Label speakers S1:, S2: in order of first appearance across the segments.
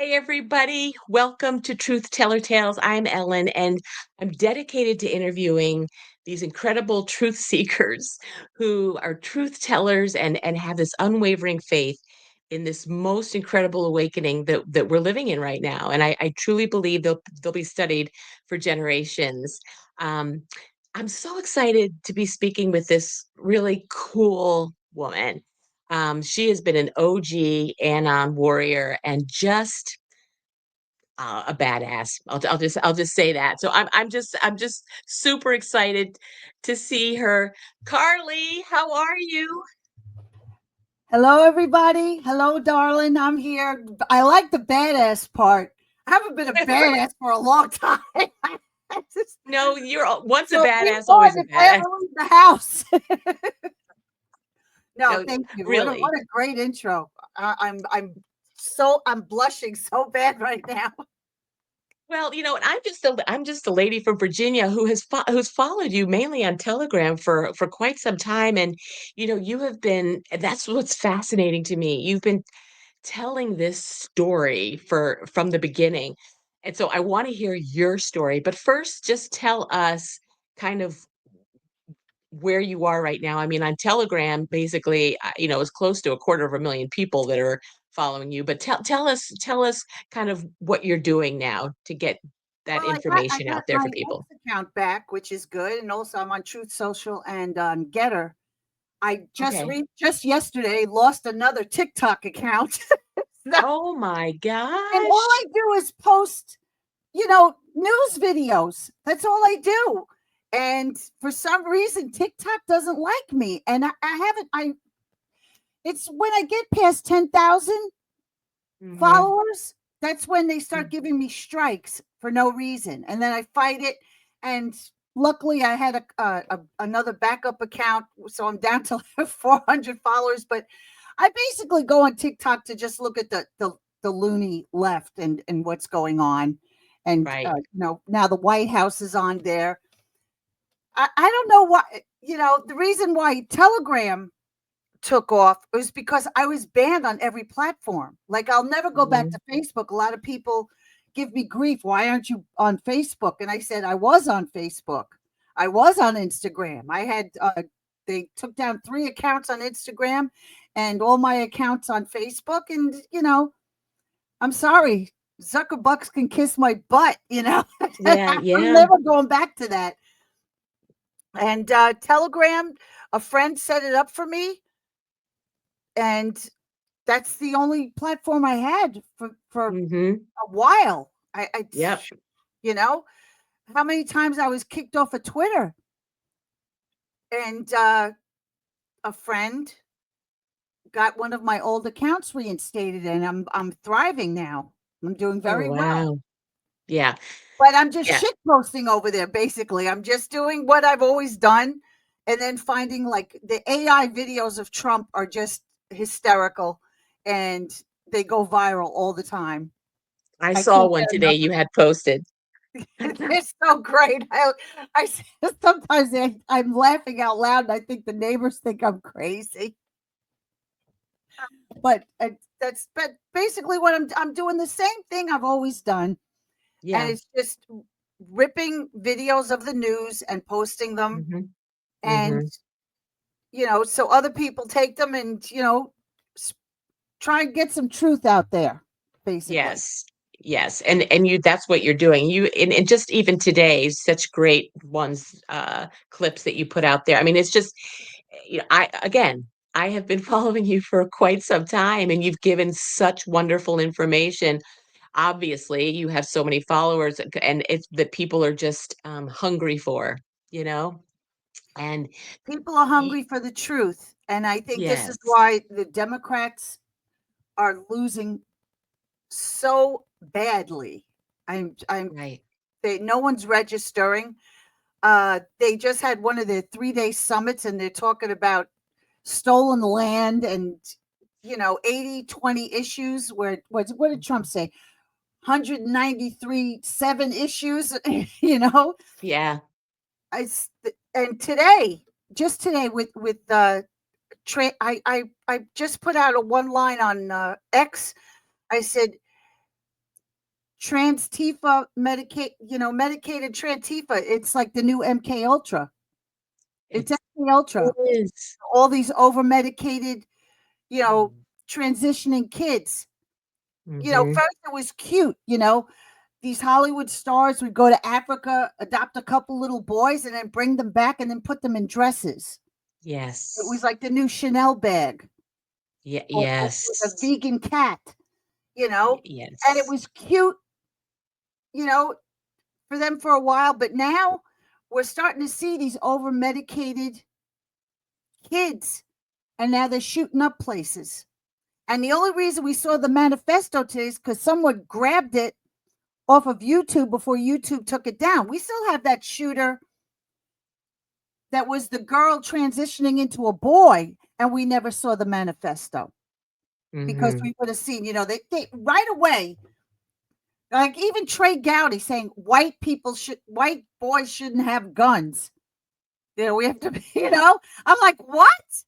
S1: Hey, everybody. Welcome to Truth Teller Tales. I'm Ellen, and I'm dedicated to interviewing these incredible truth seekers who are truth tellers and have this unwavering faith in this most incredible awakening that we're living in right now. And I truly believe they'll be studied for generations. Um, I'm so excited to be speaking with this really cool woman. She has been an OG anon warrior and just a badass. I'll just say that. So I'm just super excited to see her. Carly, how are you?
S2: Hello, everybody. Hello, darling. I'm here. I like the badass part. I haven't been a badass for a long time. I just,
S1: No, once a
S2: so be
S1: badass,
S2: warned
S1: always a
S2: if I
S1: badass.
S2: ever leave the house. No,
S1: No,
S2: thank you. What
S1: really.
S2: a great intro. I'm blushing so bad right now.
S1: Well, and I'm just a lady from Virginia who's followed you mainly on Telegram for quite some time, and you have been. That's what's fascinating to me. You've been telling this story from the beginning. And so I want to hear your story. But first, just tell us kind of where you are right now. I mean, on Telegram, basically, it's close to a quarter of a million people that are following you. But tell us kind of what you're doing now to get that
S2: Well, I
S1: information
S2: got
S1: out there
S2: my
S1: for people.
S2: X account back, which is good, and also I'm on Truth Social and on Getter. I
S1: Okay.
S2: just yesterday lost another TikTok account.
S1: Oh my
S2: And all
S1: gosh.
S2: I do is post, news videos. That's all I do. And for some reason, TikTok doesn't like me. And I haven't, it's when I get past 10,000
S1: Hmm.
S2: followers, that's when they start giving me strikes for no reason. And then I fight it. And luckily, I had another backup account. So I'm down to 400 followers. But I basically go on TikTok to just look at the loony left and what's going on. And
S1: Right.
S2: now the White House is on there. I don't know why. The reason why Telegram took off was because I was banned on every platform. Like I'll never go back
S1: Hmm.
S2: to Facebook. A lot of people give me grief. Why aren't you on Facebook? And I said I was on Facebook. I was on Instagram. I had they took down 3 accounts on Instagram and all my accounts on Facebook. And I'm sorry, Zuckerbucks can kiss my butt.
S1: Yeah,
S2: I'm
S1: yeah.
S2: never going back to that. And Telegram, a friend set it up for me, and that's the only platform I had for
S1: Hmm.
S2: a while. I
S1: Yep.
S2: you know, how many times I was kicked off of Twitter, and a friend got one of my old accounts reinstated, and I'm thriving now. I'm doing
S1: Oh,
S2: very well.
S1: wow. Yeah.
S2: But I'm just
S1: Yeah.
S2: shit posting over there, basically. I'm just doing what I've always done, and then finding like the AI videos of Trump are just hysterical, and they go viral all the time.
S1: I
S2: I
S1: saw
S2: can't
S1: one
S2: get
S1: today
S2: enough
S1: you
S2: of
S1: had posted.
S2: it. It's so great. I sometimes I'm laughing out loud, and I think the neighbors think I'm crazy. But but basically what I'm doing the same thing I've always done, and
S1: Yeah.
S2: it's just ripping videos of the news and posting them,
S1: Mhm.
S2: and
S1: Mhm.
S2: so other people take them and s- try and get some truth out there, basically.
S1: Yes. Yes. And that's what you're doing. And just even today, such great ones, clips that you put out there. I mean, it's just, I have been following you for quite some time and you've given such wonderful information. Obviously, you have so many followers and it's that people are just hungry for, you know? And
S2: People are
S1: y-
S2: hungry for the truth, and I think this is
S1: yes.
S2: why the Democrats are losing so badly. I'm
S1: Right.
S2: no one's registering. They just had one of their 3-day summits, and they're talking about stolen land and 80-20 issues. Where what did Trump say? 193 7 issues. you know,
S1: Yeah.
S2: and today, just today with I just put out a one line on X. I said Transtifa medicated Trantifa. It's like the new MK Ultra. It's
S1: It
S2: MK Ultra.
S1: is.
S2: All these over medicated, transitioning kids.
S1: Mm-hmm.
S2: First it was cute, these Hollywood stars would go to Africa, adopt a couple little boys, and then bring them back and then put them in dresses. It was
S1: Yes.
S2: like the new Chanel bag,
S1: Yeah.
S2: or the
S1: Yes.
S2: vegan cat, and it
S1: Yes.
S2: was cute, you know, for them for a while. But now we're starting to see these over medicated kids, and now they're shooting up places. And the only reason we saw the manifesto today is because someone grabbed it off of YouTube before YouTube took it down. We still have that shooter that was the girl transitioning into a boy, and we never saw the manifesto because
S1: Mm-hmm.
S2: we would have seen, they right away, like even Trey Gowdy saying white boys shouldn't have guns. We have to be, I'm like, what?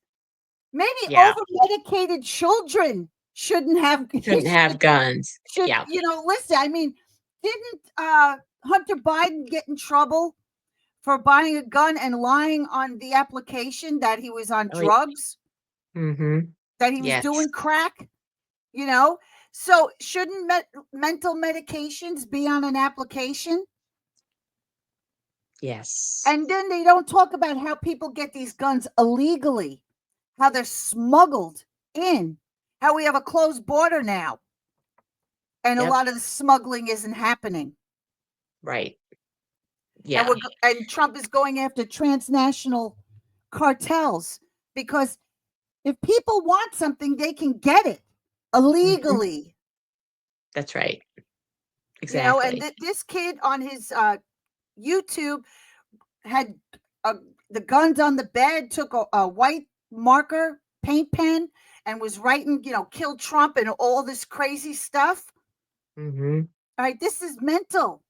S2: Maybe
S1: Yeah.
S2: over medicated children shouldn't have
S1: Shouldn't have guns.
S2: should,
S1: Yeah.
S2: listen, I mean, didn't Hunter Biden get in trouble for buying a gun and lying on the application that he was on
S1: Oh, yeah.
S2: drugs,
S1: Mm-hmm.
S2: that he was
S1: Yes.
S2: doing crack, you know? So shouldn't mental medications be on an application?
S1: Yes.
S2: And then they don't talk about how people get these guns illegally, how they're smuggled in, how we have a closed border now, and a
S1: Yep.
S2: lot of the smuggling isn't happening.
S1: Right.
S2: And
S1: Yeah.
S2: Trump is going after transnational cartels because if people want something, they can get it
S1: Mm-hmm.
S2: illegally.
S1: That's right.
S2: And
S1: Exactly.
S2: this kid on his YouTube had a, the guns on the bed, took a white marker paint pen and was writing, kill Trump and all this crazy stuff.
S1: Mm-hmm.
S2: All right, this is mental.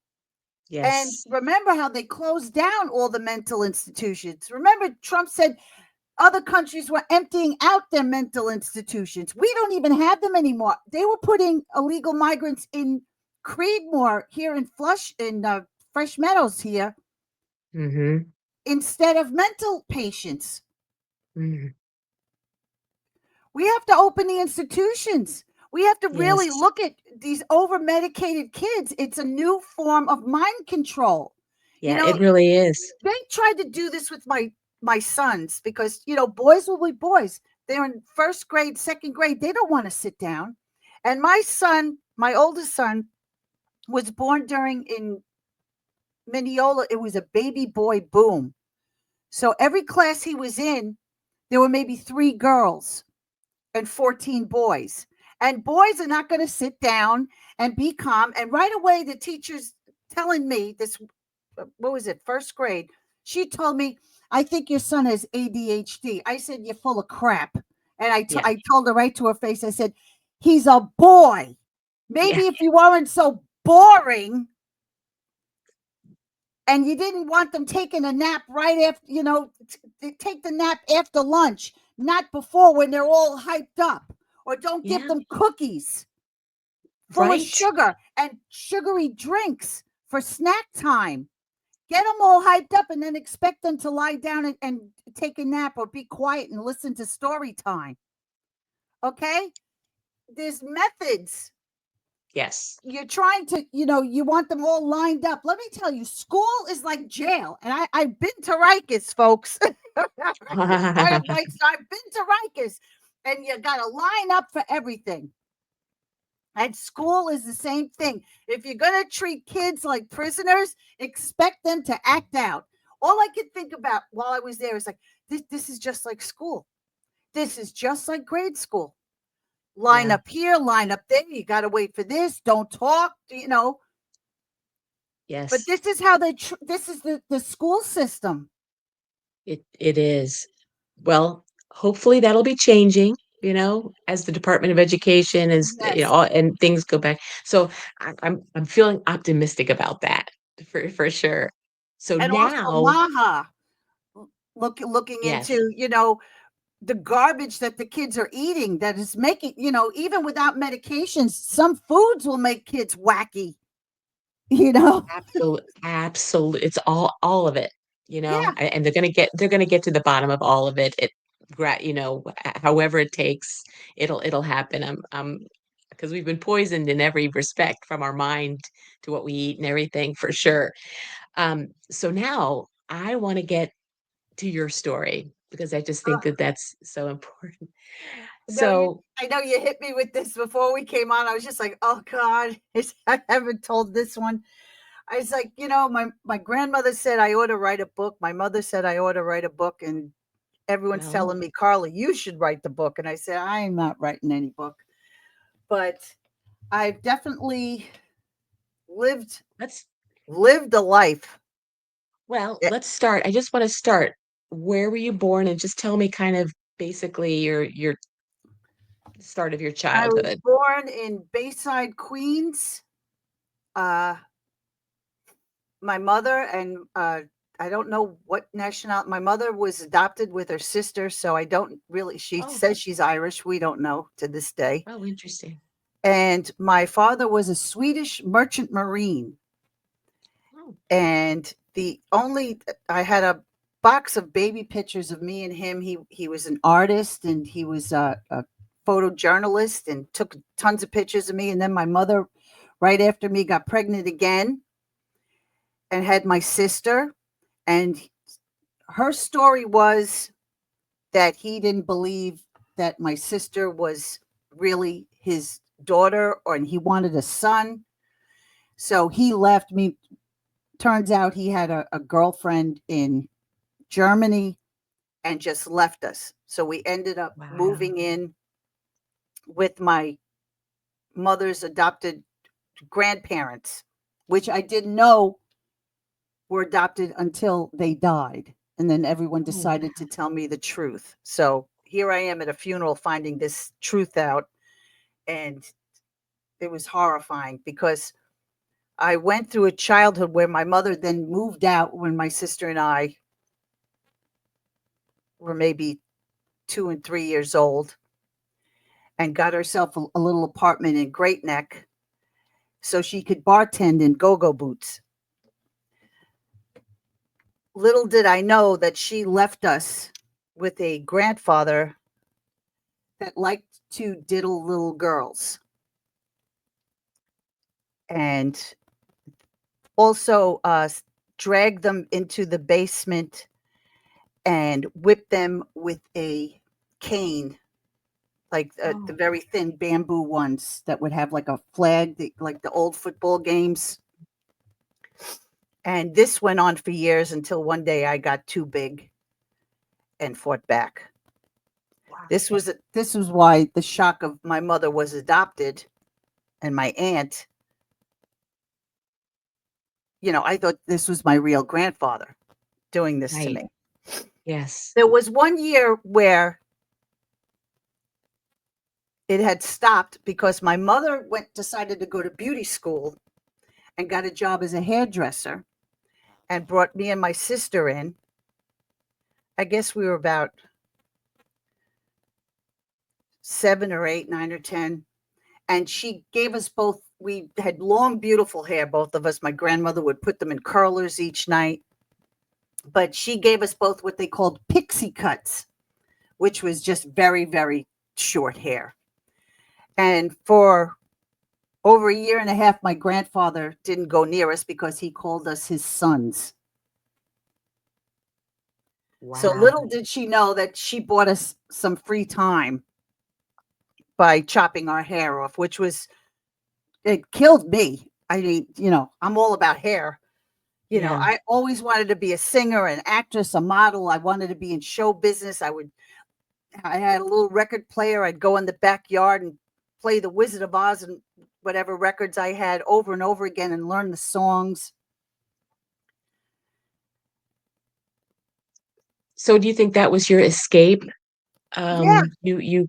S2: And
S1: Yes.
S2: remember how they closed down all the mental institutions. Remember, Trump said other countries were emptying out their mental institutions. We don't even have them anymore. They were putting illegal migrants in Creedmoor here in Fresh Meadows here
S1: Mm-hmm.
S2: instead of mental patients.
S1: Mm-hmm.
S2: We have to open the institutions. We have to really
S1: Yes.
S2: look at these over medicated kids. It's a new form of mind control. You
S1: Yeah,
S2: know,
S1: it really is.
S2: they tried to do this with my sons because boys will be boys. They're in first grade, second grade. They don't want to sit down. And my oldest son, was born during in Mineola. It was a baby boy boom. So every class he was in, there were maybe 3 girls and 14 boys. And boys are not going to sit down and be calm. And right away, the teacher's telling me this, what was it, first grade? She told me, I think your son has ADHD. I said, you're full of crap. And
S1: Yeah.
S2: I told her right to her face, I said, he's a boy.
S1: Yeah.
S2: Maybe if you weren't so boring and you didn't want them taking a nap right after, take the nap after lunch, not before when they're all hyped up. Or don't give
S1: Yeah.
S2: them cookies full of
S1: Right.
S2: sugar and sugary drinks for snack time. Get them all hyped up and then expect them to lie down and take a nap or be quiet and listen to story time. Okay? There's methods.
S1: Yes.
S2: You're trying to, you want them all lined up. Let me tell you, school is like jail. And I've been to Rikers, folks. Part of my, so I've been to Rikers. And you got to line up for everything. And school is the same thing. If you're going to treat kids like prisoners, expect them to act out. All I could think about while I was there is like, this is just like school. This is just like grade school. Line
S1: Yeah.
S2: up here, line up there. You got to wait for this. Don't talk. But
S1: Yes.
S2: this is how this is the school system.
S1: It is. Well, hopefully that'll be changing, as the Department of Education is,
S2: Yes.
S1: and things go back. So I'm feeling optimistic about that for sure. So
S2: And also
S1: now,
S2: Maha looking
S1: yes,
S2: into, the garbage that the kids are eating that is making, even without medications, some foods will make kids wacky. you know?
S1: Absolutely, it's all of it,
S2: Yeah.
S1: and they're gonna get to the bottom of all of it. However it takes, it'll happen. Because we've been poisoned in every respect, from our mind to what we eat and everything, for sure. So now I want to get to your story because I just think that that's so important.
S2: No, you
S1: So,
S2: I know you hit me with this before we came on. I was just like, "Oh god, I haven't told this one." I was like, my grandmother said I ought to write a book. My mother said I ought to write a book, and everyone's
S1: well,
S2: telling me, "Carly, you should write the book." And I said, "I am not writing any book." But I've definitely lived
S1: let's
S2: lived a life. Yeah,
S1: let's start. I just want to start. Where were you born? And just tell me kind of basically your start of your
S2: I was
S1: childhood.
S2: born in Bayside, Queens. Uh, my mother and I don't know what nationality. My mother was adopted with her sister, so I don't really. She
S1: Oh,
S2: says she's Irish. We don't know to this day.
S1: oh, interesting.
S2: And my father was a Swedish merchant marine.
S1: Oh,
S2: And the only I had a box of baby pictures of me and him. He was an artist, and he was a photojournalist, and took tons of pictures of me. And then my mother, right after me, got pregnant again and had my sister. And her story was that he didn't believe that my sister was really his daughter, or and he wanted a son. So he left me. Turns out he had a girlfriend in Germany and just left us. So we ended up
S1: wow.
S2: moving in with my mother's adopted grandparents, which I didn't know were adopted until they died. And then everyone
S1: Oh,
S2: decided to
S1: wow.
S2: tell me the truth. So here I am at a funeral finding this truth out. And it was horrifying because I went through a childhood where my mother then moved out when my sister and I were maybe 2 and 3 years old, and got herself a little apartment in Great Neck so she could bartend in go-go boots. Little did I know that she left us with a grandfather that liked to diddle little girls, and also drag them into the basement and whip them with a cane, like the
S1: Oh,
S2: very thin bamboo ones that would have like a flag, like the old football games. And this went on for years until one day I got too big and fought back.
S1: wow.
S2: This was why the shock of my mother was adopted and my aunt. I thought this was my real grandfather doing this to
S1: Right.
S2: me.
S1: Yes.
S2: There was one year where it had stopped because my mother decided to go to beauty school and got a job as a hairdresser, and brought me and my sister in. I guess we were about 7 or 8, 9 or 10. And she gave us both. We had long, beautiful hair, both of us. My grandmother would put them in curlers each night, but she gave us both what they called pixie cuts, which was just very, very short hair. And for over a year and a half, my grandfather didn't go near us because he called us his sons. So
S1: Wow.
S2: little did she know that she bought us some free time by chopping our hair off, which was, it killed me. I mean, I'm all about hair.
S1: Yeah.
S2: I always wanted to be a singer, an actress, a model. I wanted to be in show business. I had a little record player. I'd go in the backyard and play the Wizard of Oz and whatever records I had over and over again and learn the songs.
S1: So do you think that was your escape?
S2: Yeah.
S1: You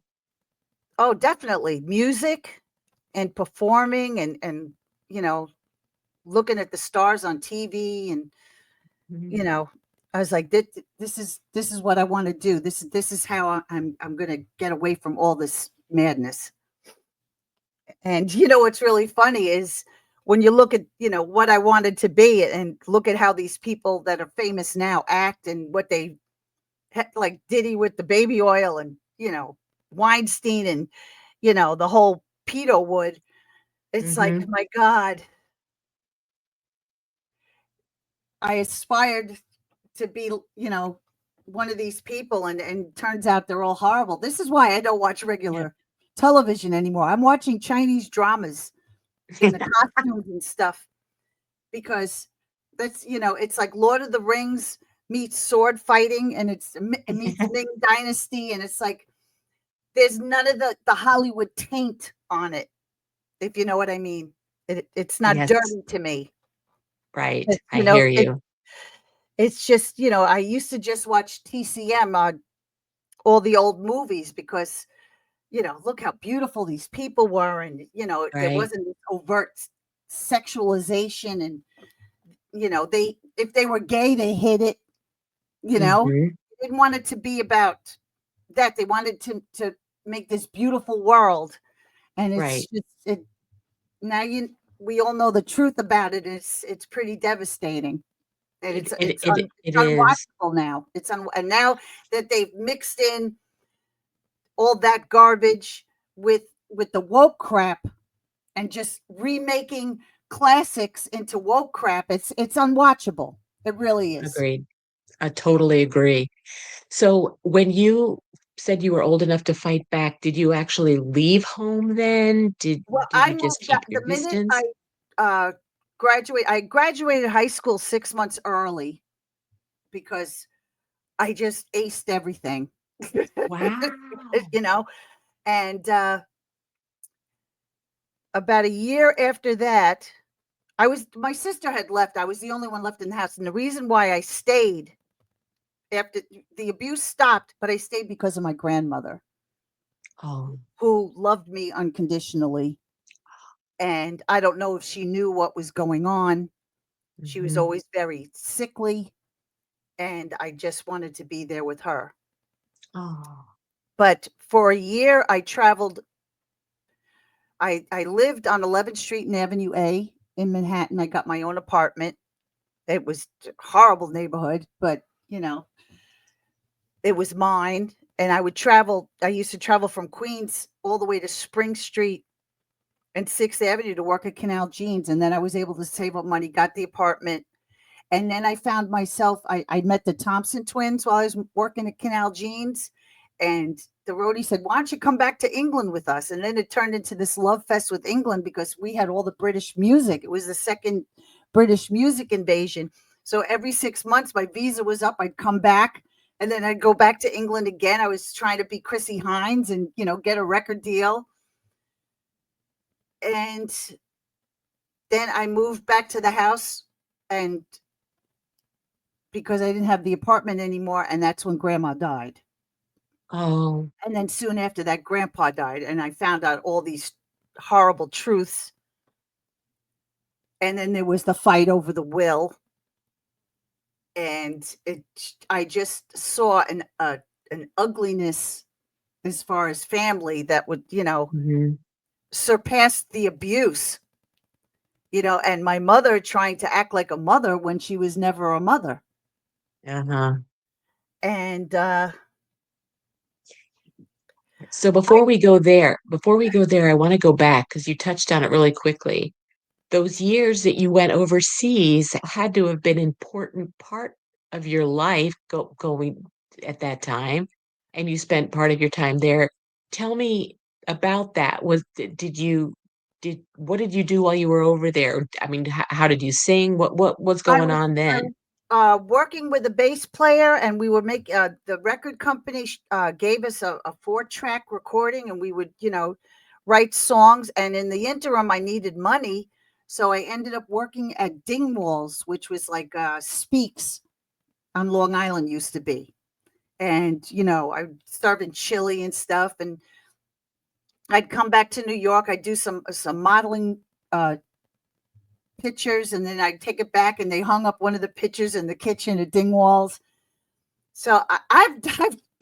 S2: Oh, definitely. Music and performing, and you know, looking at the stars on TV, and
S1: Mhm.
S2: you know, I was like, this is what I want to do. This is how I'm going to get away from all this madness. And what's really funny is when you look at, what I wanted to be, and look at how these people that are famous now act, and what they like Diddy with the baby oil, and, Weinstein, and, the whole pedo wood. It's like,
S1: Mhm.
S2: my God, I aspired to be, one of these people, and turns out they're all horrible. This is why I don't watch
S1: Yeah.
S2: regular television anymore. I'm watching Chinese dramas in the costumes and stuff, because that's, it's like Lord of the Rings meets sword fighting, and it meets Ming Dynasty, and it's like there's none of the Hollywood taint on it, if you know what I mean. It's not
S1: Yes.
S2: dirty to me.
S1: Right. I
S2: You know,
S1: hear you.
S2: it's just, I used to just watch TCM on all the old movies, because, look how beautiful these people were, and, there
S1: Right.
S2: wasn't this overt sexualization, and, they if they were gay, they hid it, you know.
S1: Mhm.
S2: They didn't want it to be about that. They wanted to make this beautiful world, and it's
S1: Right.
S2: just now we all know the truth about it. It's pretty devastating. And
S1: It
S2: it's
S1: is.
S2: unwatchable now. And now that they've mixed in all that garbage with the woke crap, and just remaking classics into woke crap, it's unwatchable. It really is.
S1: Agreed. I totally agree. So when you said you were old enough to fight back, did you actually leave home then?
S2: Well,
S1: Did
S2: I
S1: you just
S2: moved that
S1: keep your
S2: the minute I
S1: distance?
S2: uh I graduated high school 6 months early, because I just aced everything.
S1: Wow.
S2: you know, and about a year after that, my sister had left. I was the only one left in the house. And the reason why I stayed after the abuse stopped, but I stayed because of my grandmother,
S1: Oh.
S2: who loved me unconditionally. And I don't know if she knew what was going on. She was
S1: Mhm.
S2: always very sickly, and I just wanted to be there with her.
S1: Oh.
S2: But for a year, I traveled. I lived on 11th Street and Avenue A in Manhattan. I got my own apartment. It was a horrible neighborhood, but, it was mine. And I used to travel from Queens all the way to Spring Street and 6th Avenue to work at Canal Jeans. And then I was able to save up money, got the apartment. And then I found myself, I met the Thompson twins while I was working at Canal Jeans. And the roadie said, "Why don't you come back to England with us?" And then it turned into this love fest with England, because we had all the British music. It was the second British music invasion. So every 6 months, my visa was up. I'd come back, and then I'd go back to England again. I was trying to be Chrissy Hines and, get a record deal. And then I moved back to the house, and because I didn't have the apartment anymore, and that's when grandma died.
S1: Oh.
S2: And then soon after that, grandpa died, and I found out all these horrible truths. And then there was the fight over the will, and I just saw an ugliness as far as family that would,
S1: Mhm.
S2: surpass the abuse, and my mother trying to act like a mother when she was never a mother.
S1: Uh-huh.
S2: And
S1: So
S2: I
S1: before we go there, I want to go back because you touched on it really quickly. Those years that you went overseas had to have been an important part of your life going at that time, and you spent part of your time there. Tell me about that. Did you did what did you do while you were over there? I mean, how did you sing? What was
S2: I
S1: going
S2: was
S1: on
S2: I
S1: then?
S2: was, working with a bass player, and we were the record company gave us a 4-track recording, and we would, write songs. And in the interim, I needed money, so I ended up working at Dingwalls, which was like Speaks on Long Island used to be. And, I starving chili and stuff, and I'd come back to New York. I'd do some modeling pictures, and then I'd take it back, and they hung up one of the pictures in the kitchen at Dingwalls. So I've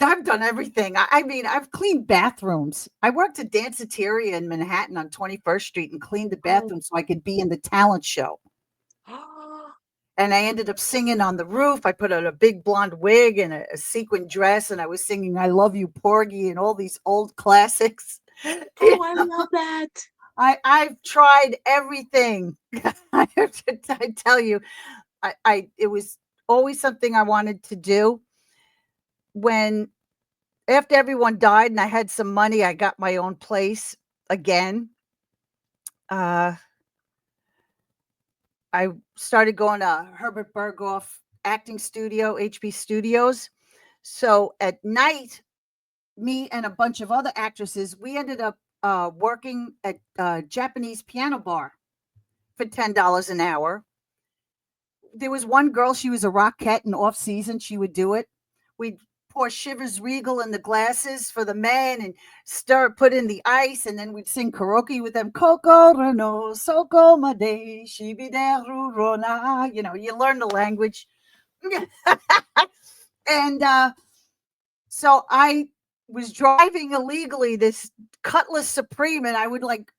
S2: I've done everything. I mean, I've cleaned bathrooms. I worked at Danceteria in Manhattan on 21st Street and cleaned the
S1: Oh.
S2: bathroom so I could be in the talent show. And I ended up singing on the roof. I put on a big blonde wig and a sequin dress, and I was singing "I Love You, Porgy" and all these old classics.
S1: Oh, I love that.
S2: I've tried everything. I tell you, I it was always something I wanted to do. When after everyone died and I had some money, I got my own place again. Uh, I started going to Herbert Berghoff Acting Studio, HB Studios. So at night, me and a bunch of other actresses, we ended up working at a Japanese piano bar for $10 an hour. There was one girl, she was a rockette, and off season she would do it. We'd pour Shivers Regal in the glasses for the men and put in the ice, and then we'd sing karaoke with them. Coco Reno, Soko Made, Shibideru Rona. You know, you learn the language. And so I was driving illegally this Cutlass Supreme, and I would like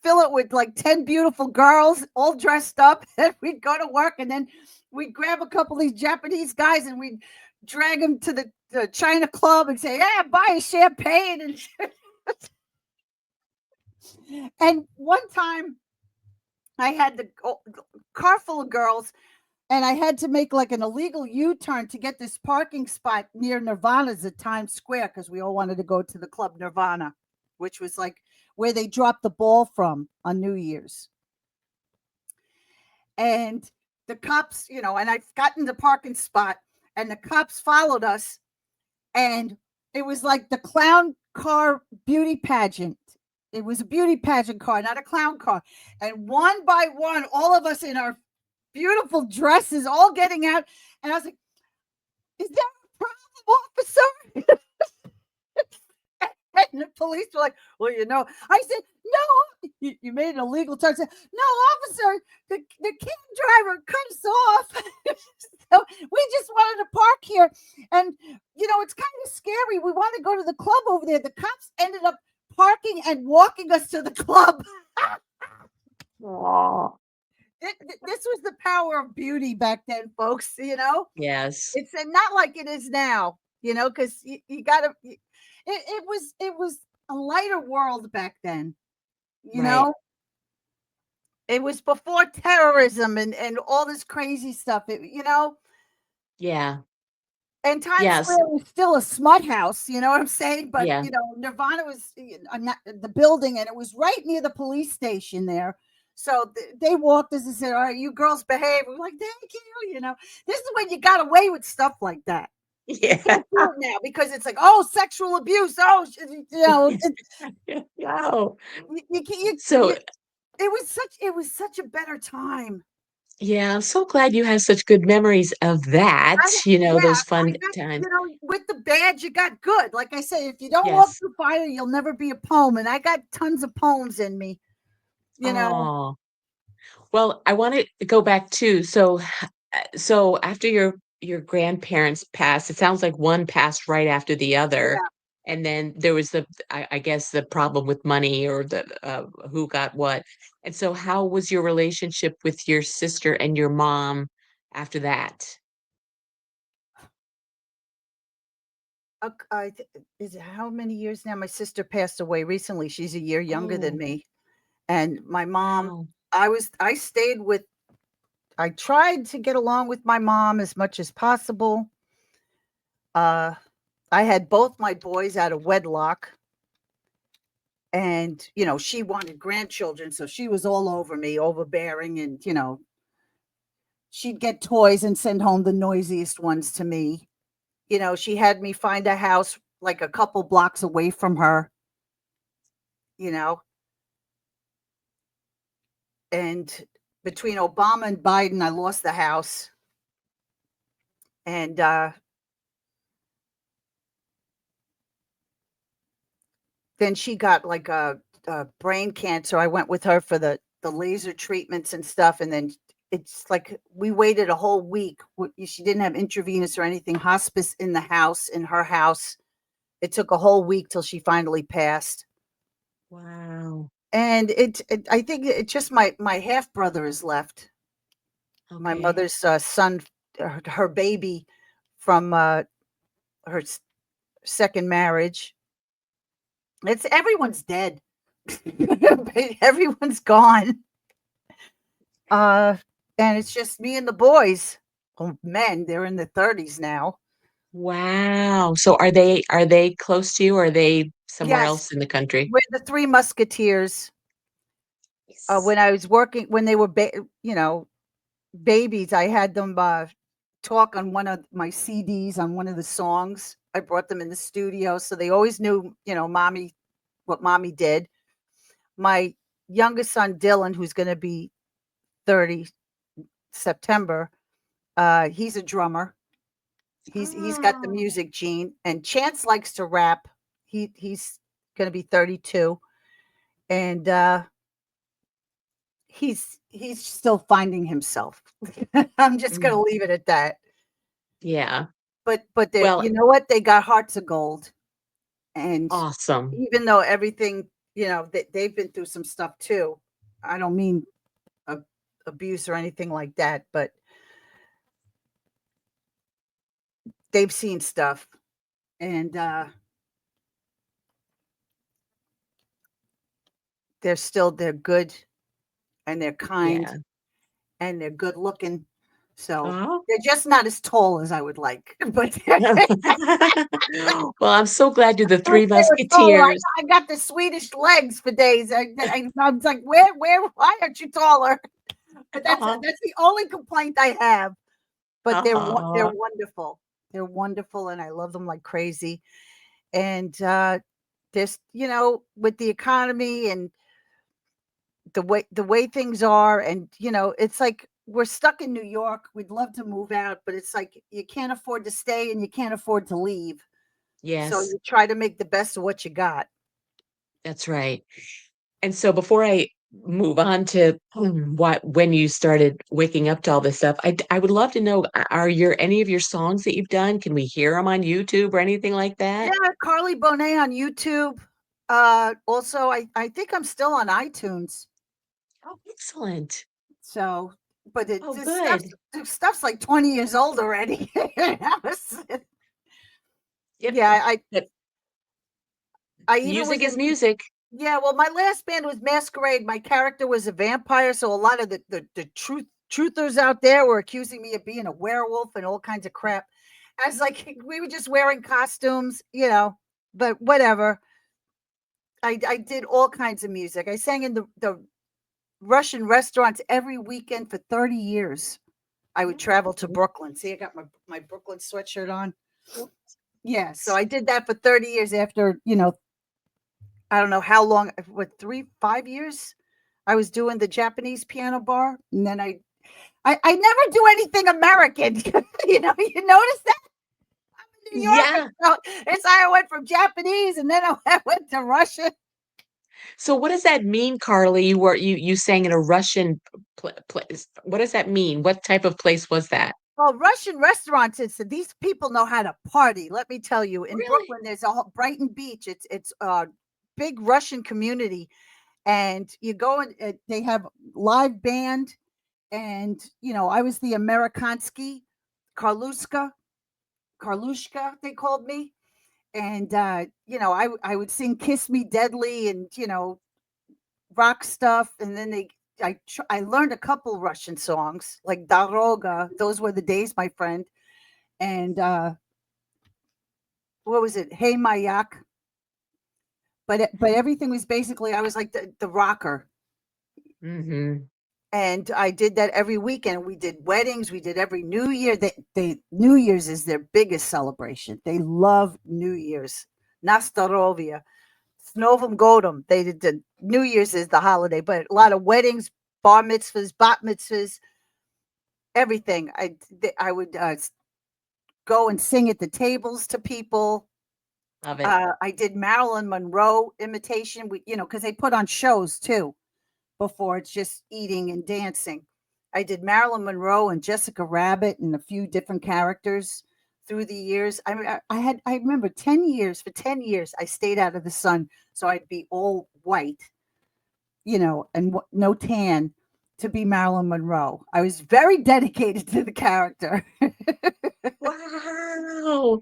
S2: fill it with like 10 beautiful girls all dressed up, and we'd go to work, and then we'd grab a couple of these Japanese guys and we'd drag them to the China club and say, yeah, buy a champagne. And one time I had the car full of girls, and I had to make like an illegal U-turn to get this parking spot near Nirvana's at Times Square, because we all wanted to go to the club Nirvana, which was like where they dropped the ball from on New Year's. And the cops, you know, and I've gotten the parking spot, and the cops followed us, and it was like the clown car beauty pageant. It was a beauty pageant car, not a clown car. And one by one, all of us in our beautiful dresses, all getting out. And I was like, is there a problem, officer? And the police were like, well, you know, I said, no, you made an illegal turn. I said, no, officer, the cab driver cut us off. So we just wanted to park here. And, you know, it's kind of scary. We want to go to the club over there. The cops ended up parking and walking us to the club.
S1: Aw.
S2: This was the power of beauty back then, folks. You know,
S1: Yes.
S2: it's not like it is now, you know, because you got to, it was a lighter world back then, you
S1: Right.
S2: know. It was before terrorism and all this crazy stuff, you know.
S1: Yeah.
S2: And Times
S1: Yes.
S2: Square was still a smut house, you know what I'm saying? But,
S1: Yeah.
S2: you know, Nirvana was the building, and it was right near the police station there. So they walked us and said, all right, you girls behave. We're like, thank you. You know, this is when you got away with stuff like that. You
S1: Yeah.
S2: can't do it now because it's like, oh, sexual abuse. Oh, you know,
S1: Wow.
S2: you can't.
S1: So,
S2: It was such a better time.
S1: yeah, I'm so glad you have such good memories of that,
S2: I
S1: those
S2: I
S1: fun
S2: got,
S1: times.
S2: with the badge, you got good. Like I say, if you don't walk
S1: Yes.
S2: through fire, you'll never be a poem. And I got tons of poems in me, you know.
S1: Oh. Well, I wanna go back too. So after your grandparents passed, it sounds like one passed right after the other,
S2: Yeah.
S1: and then there was I guess, the problem with money or who got what. And so how was your relationship with your sister and your mom after that?
S2: Is it how many years now? My sister passed away recently. She's a year younger than
S1: Oh,
S2: me. And my mom,
S1: wow.
S2: I stayed with, I tried to get along with my mom as much as possible. Uh, I had both my boys out of wedlock. And, you know, she wanted grandchildren. So she was all over me, overbearing. And, you know, she'd get toys and send home the noisiest ones to me. You know, she had me find a house like a couple blocks away from her, you know, and between Obama and Biden, I lost the house. And then she got like a brain cancer. I went with her for the laser treatments and stuff. And then it's like we waited a whole week. She didn't have intravenous or anything, hospice in the house, in her house. It took a whole week till she finally passed.
S1: Wow.
S2: And I think it just my half brother is left. My
S1: Okay.
S2: mother's son, her baby from her second marriage. It's everyone's dead. Everyone's gone. Uh, and it's just me and the boys. Well, men, they're in their 30s now.
S1: Wow. So are they close to you, or are they somewhere
S2: Yes,
S1: else in the country?
S2: we're the Three Musketeers.
S1: Yes.
S2: When I was working, when they were, babies, I had them talk on one of my CDs on one of the songs. I brought them in the studio, so they always knew, mommy, what mommy did. My youngest son, Dylan, who's going to be 30 September, he's a drummer. He's got the
S1: Oh.
S2: music gene, and Chance likes to rap. He's going to be 32, and he's still finding himself. I'm just going to
S1: Mm.
S2: leave it at that.
S1: Yeah.
S2: But they,
S1: Well,
S2: you know what? They got hearts of gold, and
S1: awesome.
S2: even though everything, they've been through some stuff too. I don't mean a, abuse or anything like that, but they've seen stuff, and they're good, and they're kind,
S1: Yeah.
S2: and they're good looking. So
S1: Oh.
S2: they're just not as tall as I would like, but
S1: Well, I'm so glad you're the
S2: wish
S1: Three
S2: they were taller.
S1: Musketeers.
S2: I got the Swedish legs for days. I was like, why aren't you taller? But
S1: Uh-huh.
S2: that's the only complaint I have. But they're
S1: Uh-huh.
S2: wonderful. They're wonderful, and I love them like crazy. And this, with the economy and the way things are, and it's like we're stuck in New York. We'd love to move out, but it's like you can't afford to stay and you can't afford to leave. So
S1: Yes,
S2: you try to make the best of what you got.
S1: that's right. And so before I move on to what when you started waking up to all this stuff, I would love to know, are your any of your songs that you've done, can we hear them on YouTube or anything like
S2: Yeah,
S1: that?
S2: Karli Bonne on YouTube. Also, I think I'm still on iTunes.
S1: Oh, excellent.
S2: So, but
S1: Oh,
S2: this stuff's
S1: good.
S2: this stuff's like 20 years old already.
S1: Yep.
S2: Yeah, I even was
S1: Music is
S2: in.
S1: music.
S2: Yeah, well, my last band was Masquerade. My character was a vampire, so a lot of the truthers out there were accusing me of being a werewolf and all kinds of crap. I was like, we were just wearing costumes, but whatever. I did all kinds of music. I sang in the Russian restaurants every weekend for 30 years. I would travel to
S1: Mm.
S2: Brooklyn. See, I got my Brooklyn sweatshirt on. Yeah, so I did that for 30 years after, I don't know how long, what, 3, 5 years? I was doing the Japanese piano bar, and then I never do anything American. You notice that? I'm in New Yorker,
S1: Yeah.
S2: so it's I went from Japanese, and then I went to Russian.
S1: So what does that mean, Carly? You sang in a Russian place. What does that mean? What type of place was that?
S2: Well, Russian restaurants, these people know how to party. Let me tell you, in
S1: Really?
S2: Brooklyn, there's a whole Brighton Beach. It's a big Russian community, and you go and they have live band, and I was the Amerikansky Karluska, Karlushka, they called me, and I would sing "Kiss Me Deadly" and rock stuff, and then I learned a couple Russian songs like "Daroga." Those were the days, my friend, and what was it? "Hey Mayak." But everything was basically I was like the rocker,
S1: Mhm.
S2: and I did that every weekend. We did weddings. We did every New Year. They New Year's is their biggest celebration. They love New Year's. Nastarovia, Snovim Godum. They did the New Year's is the holiday, but a lot of weddings, bar mitzvahs, bat mitzvahs, everything. I would go and sing at the tables to people.
S1: Love it.
S2: I did Marilyn Monroe imitation. Because they put on shows too before it's just eating and dancing. I did Marilyn Monroe and Jessica Rabbit and a few different characters through the years. I mean, I remember 10 years, for 10 years, I stayed out of the sun. So I'd be all white, and no tan to be Marilyn Monroe. I was very dedicated to the character.
S1: Wow.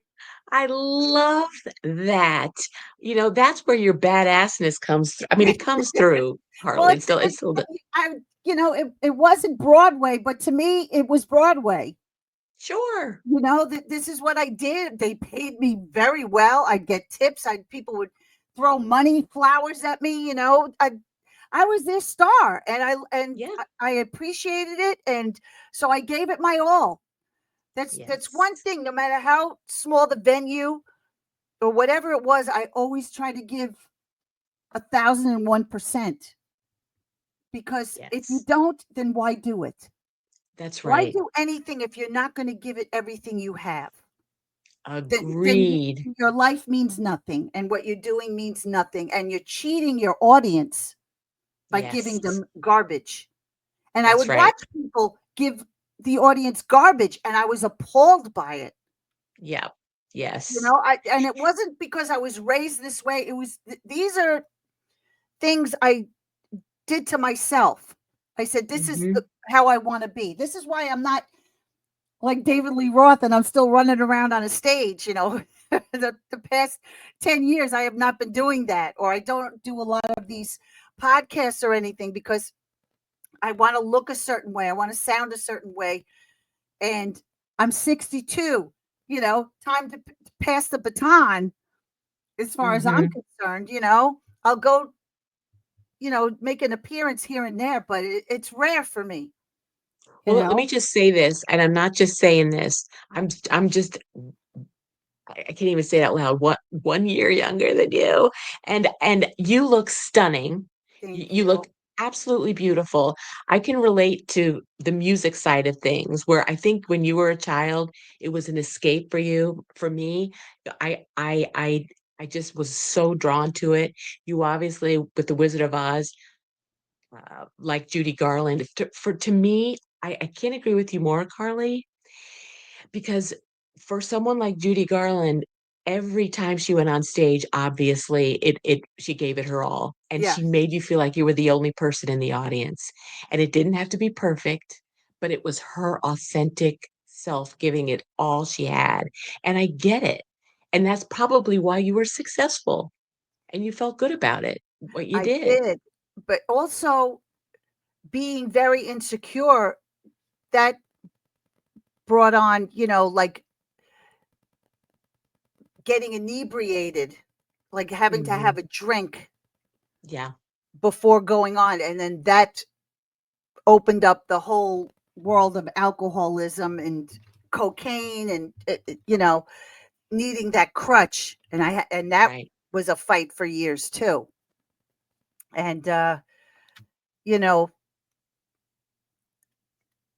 S1: I love that. That's where your badassness comes through. I mean, it comes through,
S2: Well,
S1: Carly. It's still the
S2: it wasn't Broadway, but to me, it was Broadway.
S1: sure.
S2: That this is what I did. They paid me very well. I'd get tips. People would throw money, flowers at me. I was their star, and
S1: Yeah.
S2: I appreciated it, and so I gave it my all. That's
S1: Yes.
S2: one thing. No matter how small the venue or whatever it was, I always try to give 1,001%. Because if you
S1: Yes.
S2: don't, then why do it?
S1: That's
S2: Why
S1: right.
S2: do anything if you're not going to give it everything you have? Then
S1: Agreed.
S2: your life means nothing, and what you're doing means nothing, and you're cheating your audience by giving
S1: Yes.
S2: them garbage. And I
S1: That's
S2: would
S1: right.
S2: watch people give the audience garbage, and I was appalled by it.
S1: Yeah. Yes.
S2: And it wasn't because I was raised this way. It was these are things I did to myself. I said, this is
S1: Hmm.
S2: how I want to be. This is why I'm not like David Lee Roth and I'm still running around on a stage. The past 10 years, I have not been doing that, or I don't do a lot of these podcasts or anything because I want to look a certain way. I want to sound a certain way. And I'm 62, time to pass the baton as far as I'm
S1: Hmm.
S2: concerned. I'll go, make an appearance here and there, but it's rare for me, you
S1: Well, let me
S2: know.
S1: just say this, and I'm not just saying this. I'm just I can't even say it out loud. What 1 year younger than you, and you look stunning.
S2: Thank
S1: You look
S2: you.
S1: absolutely beautiful. I can relate to the music side of things, where I think when you were a child, it was an escape for you. For me, I I I I just was so drawn to it. You obviously with the Wizard of Oz, like Judy Garland. To me, I can't agree with you more, Carly, because for someone like Judy Garland, every time she went on stage, obviously it she gave it her all, and she
S2: Yes,
S1: made you feel like you were the only person in the audience. And it didn't have to be perfect, but it was her authentic self giving it all she had. And I get it. And that's probably why you were successful and you felt good about it, what you
S2: I
S1: did.
S2: did. But also being very insecure, that brought on, like getting inebriated, like having to have
S1: Mhm.
S2: a drink
S1: Yeah,
S2: before going on. And then that opened up the whole world of alcoholism and cocaine and, needing that crutch. And that
S1: right.
S2: was a fight for years too. And, you know,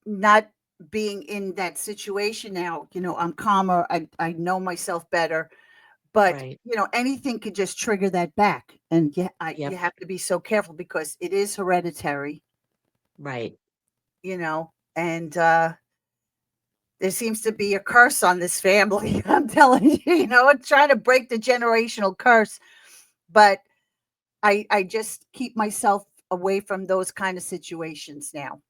S2: not being in that situation now, I'm calmer. I know myself better, but
S1: Right.
S2: anything could just trigger that back. And you
S1: Yep.
S2: have to be so careful because it is hereditary,
S1: Right.
S2: and there seems to be a curse on this family. I'm telling you, I'm trying to break the generational curse, but I just keep myself away from those kind of situations now.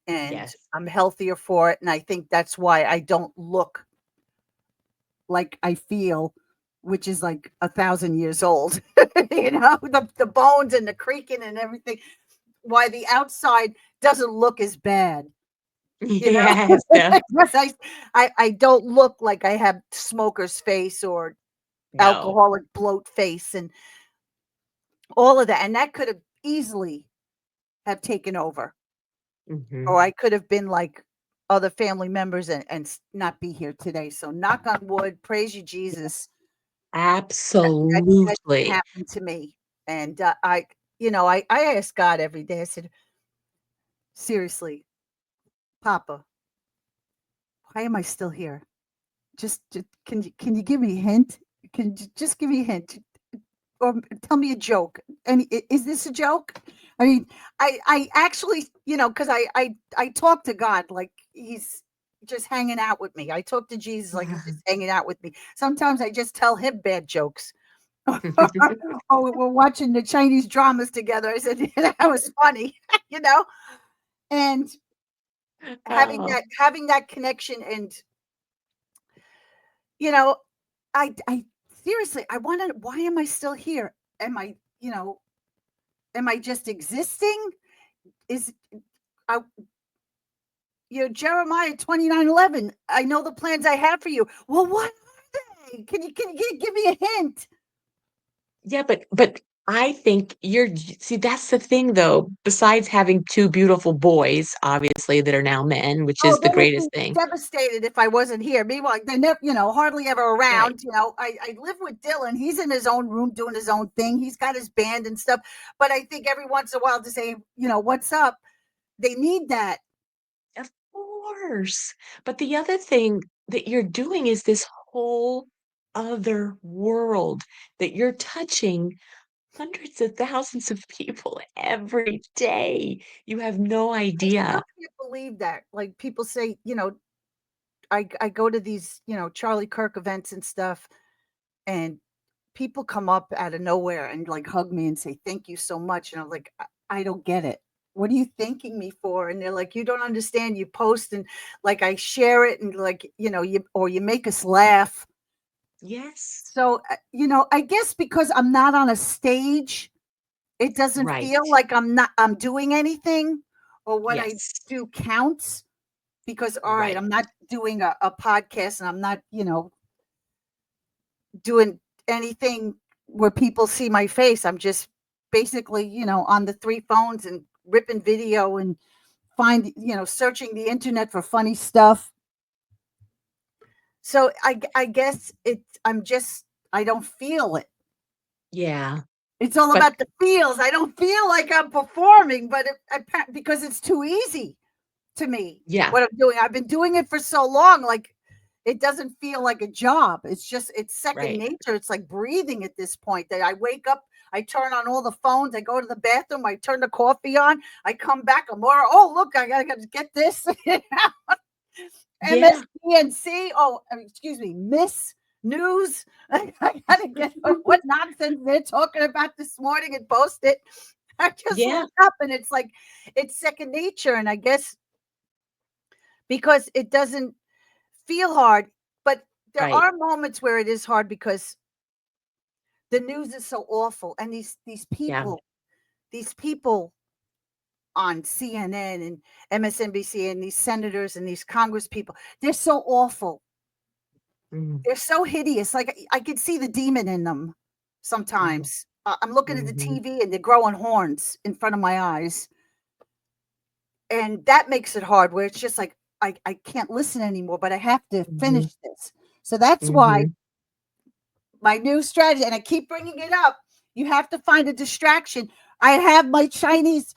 S2: And
S1: Yes.
S2: I'm healthier for it. And I think that's why I don't look like I feel, which is like 1,000 years old. The bones and the creaking and everything. Why the outside doesn't look as bad, you know.
S1: Yes. Yeah.
S2: Because I don't look like I have smoker's face or
S1: No.
S2: alcoholic bloat face and all of that. And that could have easily have taken over.
S1: Mhm.
S2: Or I could have been like other family members and not be here today. So knock on wood, praise you, Jesus. That didn't
S1: Absolutely.
S2: happen to me. And I ask God every day. I said, seriously, Papa, why am I still here? Just can you give me a hint? Can you just give me a hint or tell me a joke? And is this a joke? I mean, I actually, because I talk to God like he's just hanging out with me. I talk to Jesus like he's just hanging out with me. Sometimes I just tell him bad jokes. Oh, we're watching the Chinese dramas together. I said, "Yeah, that was funny, you know, and
S1: Oh,
S2: having that connection, and you know, I seriously, I wanted. Why am I still here? Am I, am I just existing? Is I, Jeremiah 29:11. I know the plans I have for you. Well, what are they? Can you give me a hint?
S1: yeah, but I think see, that's the thing though, besides having two beautiful boys, obviously, that are now men, which
S2: Oh,
S1: is the
S2: they would be
S1: greatest thing.
S2: devastated if I wasn't here. Meanwhile, they're never, hardly ever
S1: Right.
S2: around. I live with Dylan. He's in his own room doing his own thing. He's got his band and stuff. But I think every once in a while to say, what's up? They need that.
S1: Of course. But the other thing that you're doing is this whole other world that you're touching hundreds of thousands of people every day. You have no
S2: I still
S1: idea.
S2: can't believe that. Like people say, I go to these, Charlie Kirk events and stuff, and people come up out of nowhere and like hug me and say, "Thank you so much." And I'm like, I don't get it. What are you thanking me for? And they're like, "You don't understand. You post and like I share it and like, you make us laugh."
S1: Yes.
S2: So, I guess because I'm not on a stage, it doesn't feel
S1: Right.
S2: like I'm doing anything, or what I
S1: Yes.
S2: do counts. Because, all right,
S1: Right.
S2: I'm not doing a podcast, and I'm not, doing anything where people see my face. I'm just basically, on the three phones and ripping video and searching the internet for funny stuff. So I guess I don't feel it.
S1: Yeah.
S2: It's all
S1: But
S2: about the feels. I don't feel like I'm performing, but because it's too easy to me
S1: yeah.
S2: what I'm doing. I've been doing it for so long, like it doesn't feel like a job. It's second
S1: Right.
S2: nature. It's like breathing at this point. That I wake up, I turn on all the phones, I go to the bathroom, I turn the coffee on, I come back, I'm more, oh look, I gotta get this.
S1: Yeah.
S2: MSDNC. Oh, excuse me, Miss News. I gotta get what nonsense they're talking about this morning and post it. I just
S1: Yeah.
S2: woke up and it's like it's second nature. And I guess because it doesn't feel hard, but there
S1: Right.
S2: are moments where it is hard because the news is so awful, and
S1: Yeah.
S2: these people on CNN and MSNBC, and these senators and these Congress people, they're so awful.
S1: Mm.
S2: They're so hideous. Like I could see the demon in them
S1: Oh.
S2: sometimes. I'm looking at the
S1: Hmm.
S2: TV and they're growing horns in front of my eyes, and that makes it hard. Where it's just like I can't listen anymore, but I have to finish
S1: Hmm.
S2: this. So that's why
S1: Hmm.
S2: my new strategy, and I keep bringing it up. You have to find a distraction. I have my Chinese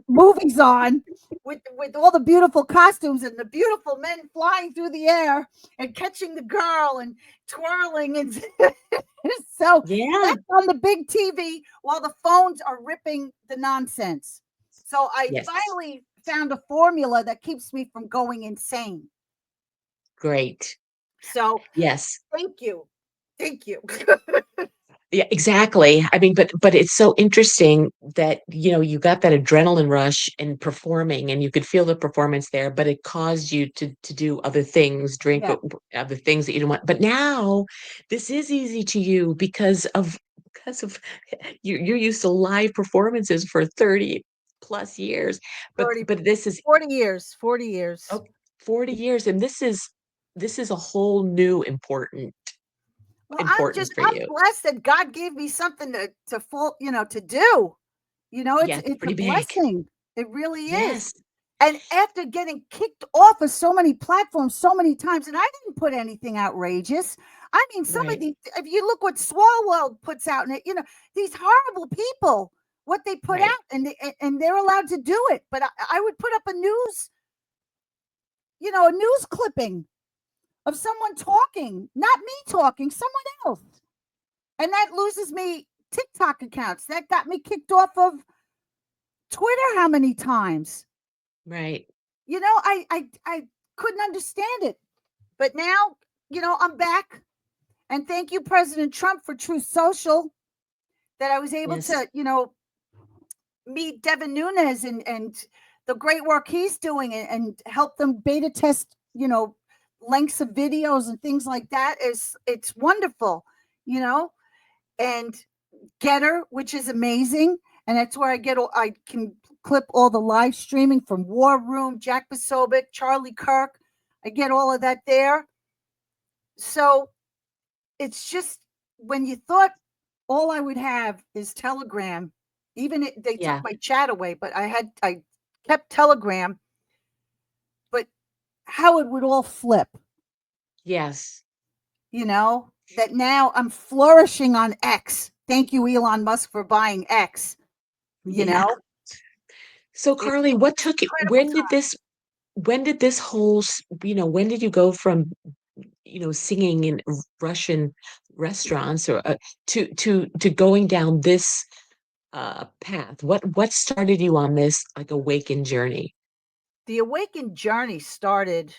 S2: movies on with all the beautiful costumes and the beautiful men flying through the air and catching the girl and twirling, and so
S1: Yeah.
S2: that's on the big TV while the phones are ripping the nonsense. So I
S1: Yes.
S2: finally found a formula that keeps me from going insane.
S1: Great.
S2: So
S1: Yes.
S2: thank you. Thank you.
S1: Yeah, exactly. I mean, but it's so interesting that, you got that adrenaline rush in performing and you could feel the performance there, but it caused you to do other things, drink
S2: Yeah.
S1: other things that you didn't want. But now this is easy to you because of you're used to live performances for 30 plus years. But
S2: 30,
S1: but this is
S2: 40 years, 40 years.
S1: oh, 40 years, and this is a whole new
S2: Well,
S1: importance for
S2: I'm
S1: you.
S2: blessed that God gave me something to full, to do.
S1: Yeah, it's
S2: It's a
S1: pretty big.
S2: blessing. It really is.
S1: Yes.
S2: And after getting kicked off of so many platforms so many times, and I didn't put anything outrageous. I mean, some of
S1: Right.
S2: these, if you look what Swalwell puts out, and these horrible people, what they put
S1: Right.
S2: out, and they're allowed to do it. But I would put up a news clipping of someone talking, not me talking, someone else. And that loses me TikTok accounts. That got me kicked off of Twitter how many times?
S1: Right.
S2: I couldn't understand it. But now, I'm back. And thank you, President Trump, for Truth Social, that I was able
S1: Yes.
S2: to, meet Devin Nunes and the great work he's doing, and help them beta test, lengths of videos and things like that. It's wonderful, you know, and Getter, which is amazing. And that's where I can clip all the live streaming from War Room, Jack Posobiec, Charlie Kirk. I get all of that there. So it's just, when you thought all I would have is Telegram, they took
S1: Yeah.
S2: my chat away, but I kept Telegram, but how it would all flip,
S1: Yes.
S2: that now I'm flourishing on X. Thank you, Elon Musk, for buying X. You
S1: Yeah.
S2: know,
S1: So
S2: it's
S1: Carly, what took you,
S2: incredible time.
S1: when did this whole, when did you go from, singing in Russian restaurants or to going down this path? What started you on this like awakened journey?
S2: The awakened journey started.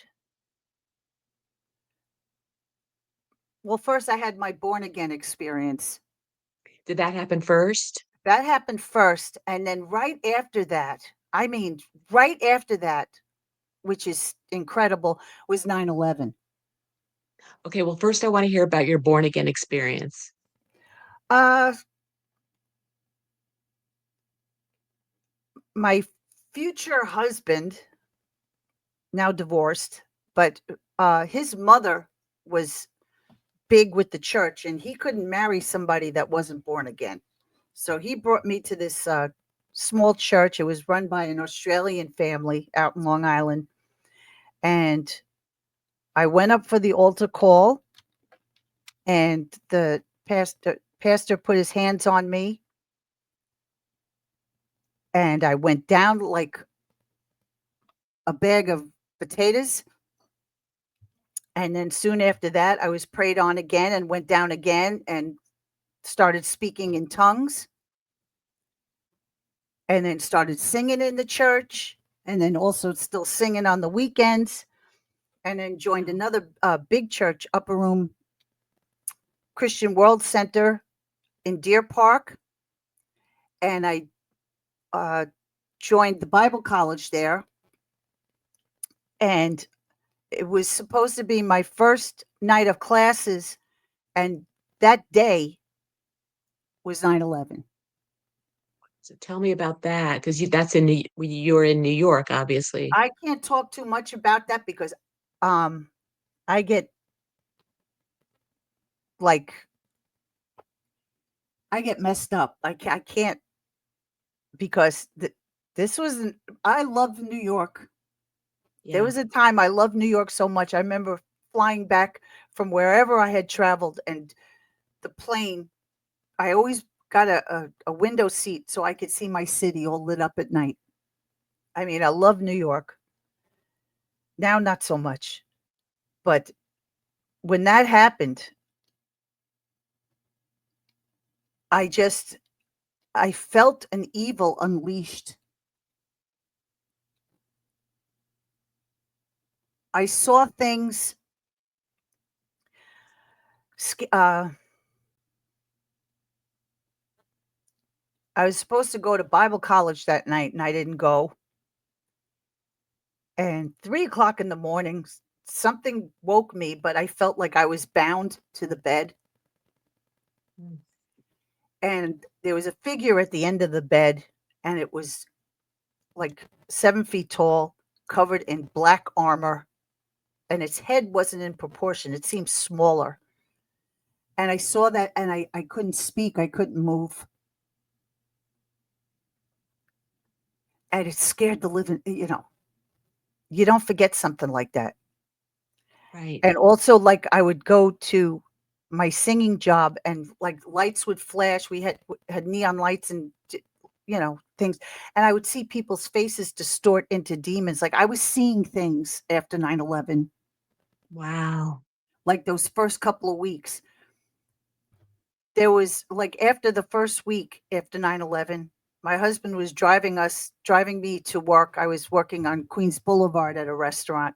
S2: Well, first I had my born again experience.
S1: Did that happen first?
S2: That happened first, and then right after that, I mean, right after that, which is incredible, was 9/11.
S1: Okay, well, first I want to hear about your born again experience.
S2: Uh, my future husband, now divorced, but his mother was big with the church, and he couldn't marry somebody that wasn't born again. So he brought me to this small church. It was run by an Australian family out in Long Island. And I went up for the altar call, and the pastor put his hands on me, and I went down like a bag of potatoes. And then soon after that, I was prayed on again and went down again and started speaking in tongues, and then started singing in the church, and then also still singing on the weekends, and then joined
S1: Wow.
S2: another big church, Upper Room Christian World Center in Deer Park. And I uh, joined the Bible college there. And it was supposed to be my first night of classes. And that day was 9/11.
S1: So tell me about that because you're in New York, obviously.
S2: I can't talk too much about that because um, I get like, I get messed up. I can't, because this was I love New York. There
S1: Yeah.
S2: was a time I loved New York so much. I remember flying back from wherever I had traveled, and the plane, I always got a window seat so I could see my city all lit up at night. I mean, I love New York. Now, not so much. But when that happened, I just, I felt an evil unleashed. I saw things. I was supposed to go to Bible college that night, and I didn't go. And 3 o'clock in the morning, something woke me, but I felt like I was bound to the bed.
S1: Mm.
S2: And there was a figure at the end of the bed, and it was like 7 feet tall, covered in black armor, and its head wasn't in proportion. It seemed smaller. And I saw that, and I couldn't speak, I couldn't move. And it scared the living, you don't forget something like that.
S1: Right.
S2: And also, like, I would go to my singing job, and like lights would flash. We had neon lights and things, and I would see people's faces distort into demons. Like, I was seeing things after 9/11,
S1: Wow.
S2: like those first couple of weeks. There was, like, after the first week after 9/11, my husband was driving me to work. I was working on Queens Boulevard at a restaurant,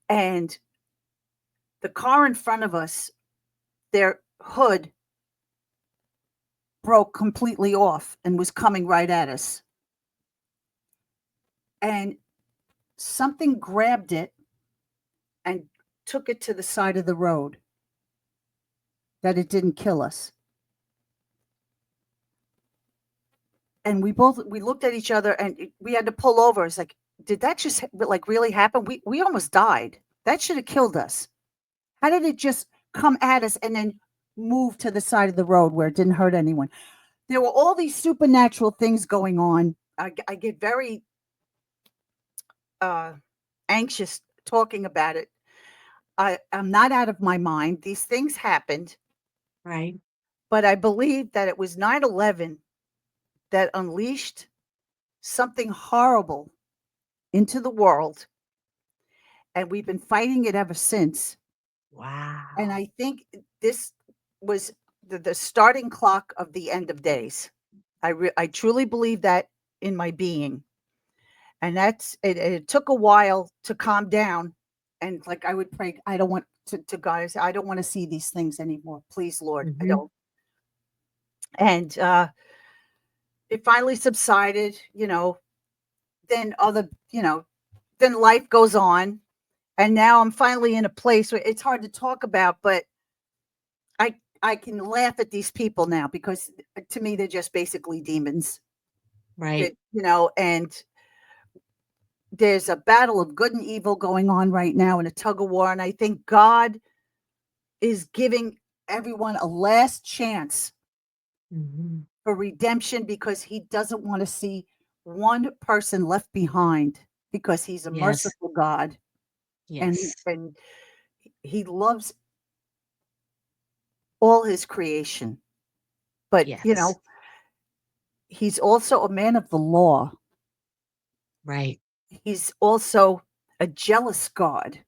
S2: and the car in front of us, their hood broke completely off and was coming right at us. And something grabbed it and took it to the side of the road, that it didn't kill us. And we looked at each other, and we had to pull over. It's like, did that just like really happen? We almost died. That should have killed us. How did it just come at us and then move to the side of the road where it didn't hurt anyone? There were all these supernatural things going on. I get very uh, anxious talking about it. I'm not out of my mind. These things happened,
S1: Right.
S2: but I believe that it was 9/11 that unleashed something horrible into the world, and we've been fighting it ever since. And
S1: Wow.
S2: I think this was the starting clock of the end of days. I truly believe that in my being, and it took a while to calm down. And like I would pray, I don't want to God, I say, I don't want to see these things anymore. Please, Lord, I
S1: Mhm.
S2: don't. And it finally subsided, then then life goes on. And now I'm finally in a place where it's hard to talk about, but I can laugh at these people now because to me they're just basically demons. That
S1: Right.
S2: and there's a battle of good and evil going on right now in a tug of war, and I think God is giving everyone a last chance
S1: Mhm.
S2: for redemption because he doesn't want to see one person left behind because he's a
S1: Yes.
S2: merciful God, and
S1: Yes.
S2: he loves all his creation. But,
S1: Yes.
S2: he's also a man of the law.
S1: Right.
S2: He's also a jealous God.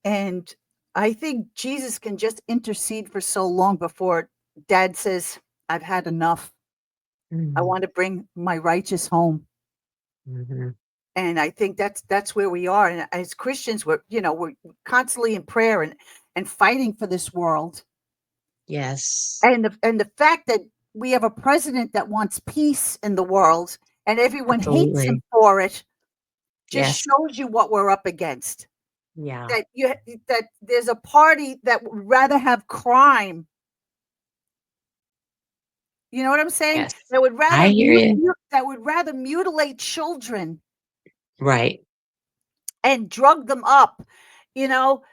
S2: And I think Jesus can just intercede for so long before dad says, I've had enough. I
S1: Mhm.
S2: want to bring my righteous home.
S1: Mhm.
S2: And I think that's where we are. And as Christians, we're constantly in prayer and fighting for this world.
S1: Yes.
S2: And the fact that we have a president that wants peace in the world and everyone hates him
S1: Absolutely.
S2: for it just
S1: Yes.
S2: shows you what we're up against.
S1: Yeah.
S2: That there's a party that would rather have crime. You know what I'm saying?
S1: Yes.
S2: That would
S1: I
S2: rather
S1: hear you.
S2: mutilate children
S1: Right.
S2: and drug them up, you know,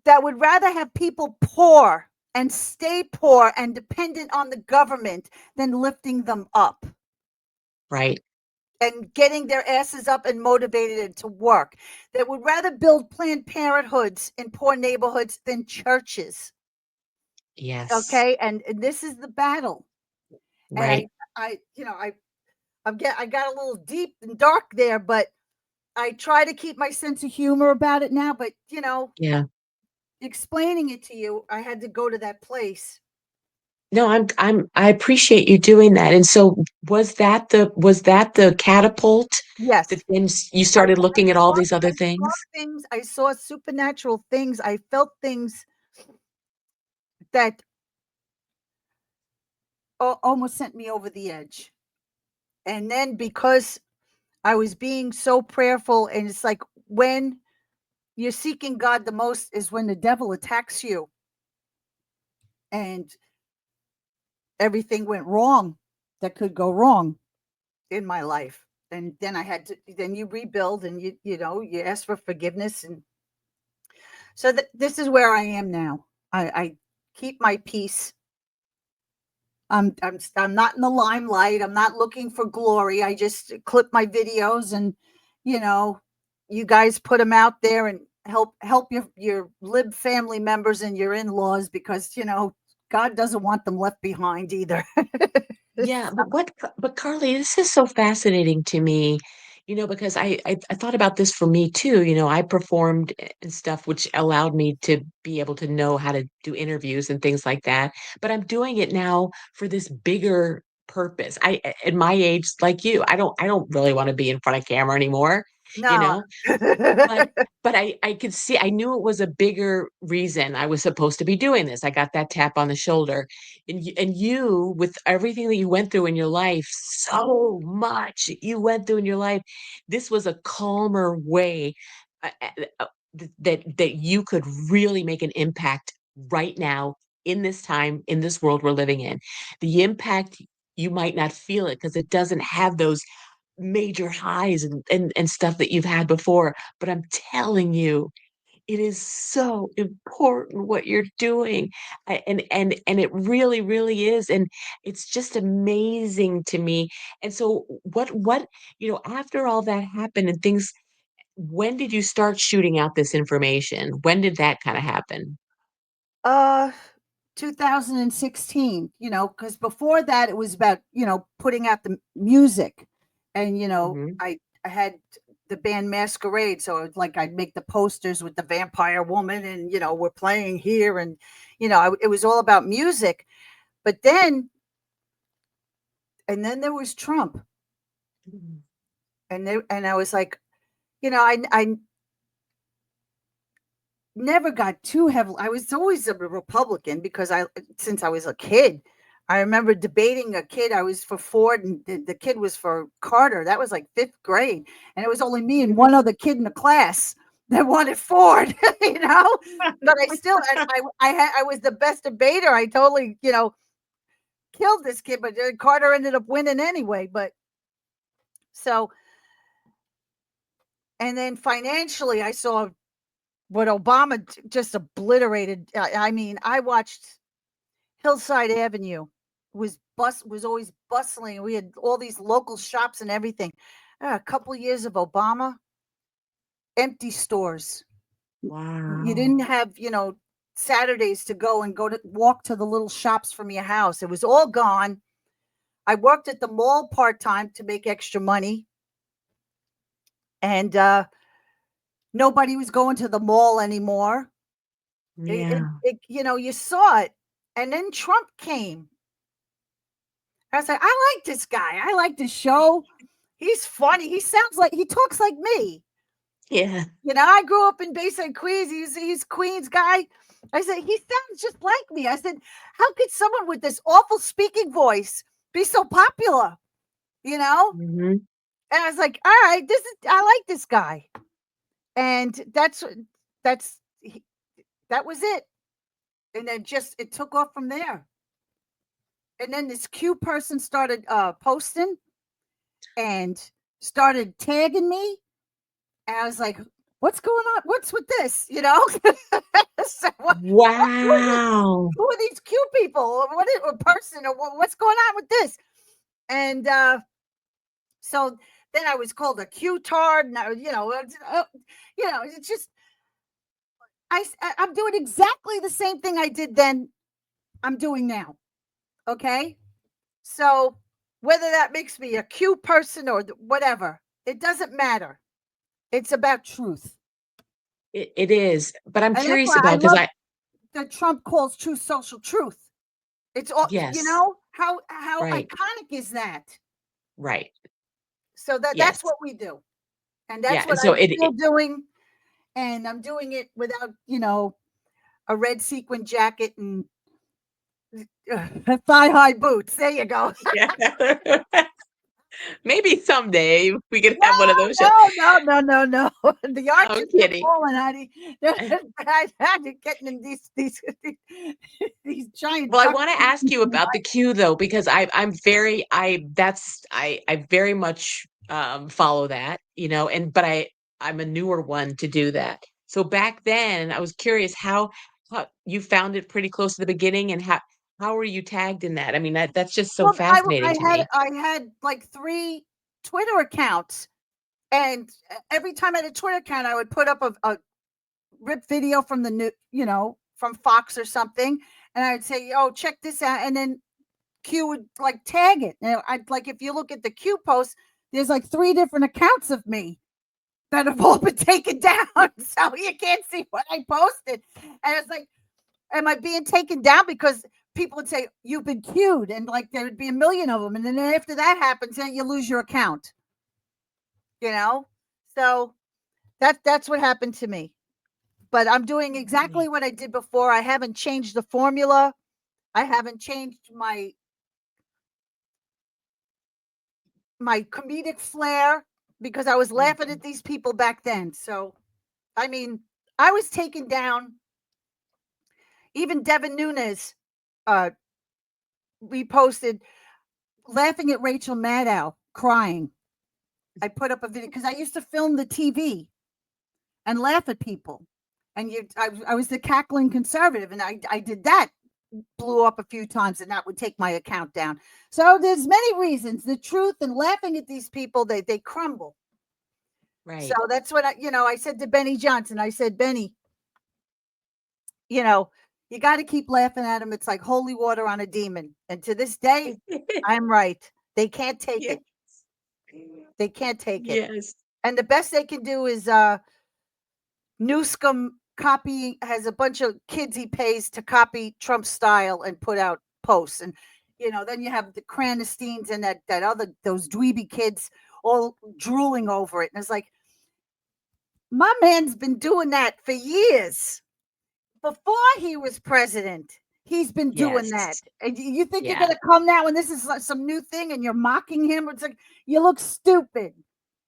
S2: that would rather have people poor and stay poor and dependent on the government than lifting them up
S1: Right.
S2: and getting their asses up and motivated to work. That would rather build Planned Parenthoods in poor neighborhoods than churches.
S1: Yes.
S2: Okay, and this is the battle. And
S1: Right.
S2: I, I got a little deep and dark there, but I try to keep my sense of humor about it now. But
S1: Yeah.
S2: explaining it to you, I had to go to that place.
S1: No, I appreciate you doing that. And so was that the catapult that
S2: Yes,
S1: then you
S2: I
S1: started looking at all these other
S2: I saw
S1: things?
S2: things. I saw supernatural things. I felt things that almost sent me over the edge. And then because I was being so prayerful, and it's like when you're seeking God the most is when the devil attacks you, and everything went wrong that could go wrong in my life. And then then you rebuild, and you ask for forgiveness. And so this is where I am now. I keep my peace. I'm not in the limelight. I'm not looking for glory. I just clip my videos, and you know, you guys put them out there and help your lib family members and your in-laws because God doesn't want them left behind either.
S1: Yeah, but Carly, this is so fascinating to me. because I thought about this for me too. I performed and stuff, which allowed me to be able to know how to do interviews and things like that. But I'm doing it now for this bigger purpose. At my age, like you, I don't really want to be in front of camera anymore, you
S2: No.
S1: know. But but I could see, I knew it was a bigger reason I was supposed to be doing this. I got that tap on the shoulder. And you, with everything that you went through in your life, so much you went through in your life, this was a calmer way, uh, uh, uh, that you could really make an impact right now, in this time, in this world we're living in. The impact, you might not feel it because it doesn't have those major highs and stuff that you've had before. But I'm telling you, it is so important what you're doing. And it really, really is. And it's just amazing to me. And so after all that happened and things, when did you start shooting out this information? When did that kind of happen?
S2: Uh, 2016, because before that it was about, putting out the music. And,
S1: Hmm.
S2: I had the band Masquerade, so it's like I'd make the posters with the vampire woman and, we're playing here and, it was all about music. But then there was Trump. And I was like, I never got too heavily. I was always a Republican because since I was a kid, I remember debating a kid. I was for Ford and the kid was for Carter. That was like fifth grade. And it was only me and one other kid in the class that wanted Ford, you know? But I still, I was the best debater. I totally, killed this kid, but Carter ended up winning anyway. But so, and then financially, I saw what Obama just obliterated. I mean, I watched Hillside Avenue was always bustling. We had all these local shops and everything. A couple of years of Obama, empty stores. You
S1: Wow.
S2: didn't have, Saturdays to go to walk to the little shops from your house. It was all gone. I worked at the mall part-time to make extra money. And nobody was going to the mall anymore.
S1: Yeah.
S2: You saw it. And then Trump came. I was like, I like this guy. I like the show. He's funny. He talks like me.
S1: Yeah.
S2: I grew up in Bayside, Queens. He's Queens guy. I said, he sounds just like me. I said, how could someone with this awful speaking voice be so popular? You know?
S1: Hmm.
S2: And I was like, all right, I like this guy. And that's that was it. And then just it took off from there. And then this Q person started posting and started tagging me. And I was like, what's going on? What's with this? So
S1: Wow.
S2: who are these Q people? What is a person? Or what's going on with this? And so then I was called a Q tard. And it's just, I'm doing exactly the same thing I did then, I'm doing now. Okay. So whether that makes me a Q person or whatever, it doesn't matter. It's about truth.
S1: It is. But I'm
S2: And that's
S1: curious
S2: why I
S1: about, because
S2: love
S1: I,
S2: that Trump calls truth social truth. It's all,
S1: yes,
S2: how
S1: right,
S2: iconic is that?
S1: right.
S2: So that's
S1: Yes.
S2: what we do. And
S1: Yeah.
S2: that's
S1: And
S2: what
S1: so
S2: I'm
S1: it,
S2: still doing. And I'm doing it without, a red sequin jacket and thigh high boots. There you go.
S1: yeah. Maybe someday we could
S2: No,
S1: have one of those shows.
S2: no, no, no, no, no. The
S1: I'm
S2: arches are
S1: kidding.
S2: falling, honey. You're getting in these giant
S1: Well, I
S2: duck.
S1: want to ask you about the queue though, because I very much follow that, and but I'm a newer one to do that. So back then, I was curious how you found it pretty close to the beginning, and how were you tagged in that? I mean, that's just so
S2: Well,
S1: fascinating to me.
S2: I had like 3 Twitter accounts, and every time I had a Twitter account, I would put up a rip video from the new, from Fox or something, and I would say, "Oh, check this out," and then Q would like tag it. And I'd like if you look at the Q post, there's like 3 different accounts of me that have all been taken down. So you can't see what I posted. And it's like, am I being taken down? Because people would say, you've been queued, and like there would be a million of them. And then after that happens, then you lose your account, you know? So that's what happened to me. But I'm doing exactly what I did before. I haven't changed the formula. I haven't changed my comedic flair because I was laughing at these people back then. So, I mean, I was taken down. Even Devin Nunes uh, reposted laughing at Rachel Maddow crying. I put up a video because I used to film the TV and laugh at people. And I was the cackling conservative, and I did that, blew up a few times, and that would take my account down. So there's many reasons. The truth and laughing at these people, they crumble. So
S1: Right.
S2: that's what I said to Benny Johnson. I said, Benny, you know, you got to keep laughing at him. It's like holy water on a demon. And to this day, I'm right. They can't take
S1: Yes.
S2: it. They can't take it.
S1: Yes.
S2: And the best they can do is Newscomb copy has a bunch of kids he pays to copy Trump's style and put out posts. And then you have the Cranesteens and that other those dweeby kids all drooling over it. And it's like, my man's been doing that for years. Before he was president, he's been doing that.
S1: Yes.
S2: And you think you're
S1: Yeah.
S2: gonna come now and this is like some new thing and you're mocking him? It's like, you look stupid.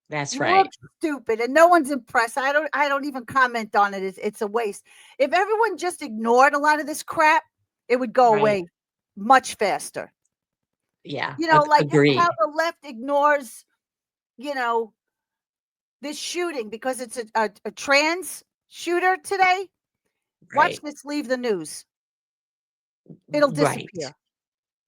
S1: That's
S2: You look
S1: right.
S2: stupid, and no one's impressed. I don't even comment on it. It's a waste. If everyone just ignored a lot of this crap, it would go
S1: Right.
S2: away much faster.
S1: Yeah.
S2: Like how
S1: Agreed.
S2: the left ignores, you know, this shooting because it's a trans shooter today. Watch
S1: Right.
S2: this leave the news. It'll
S1: Right.
S2: disappear.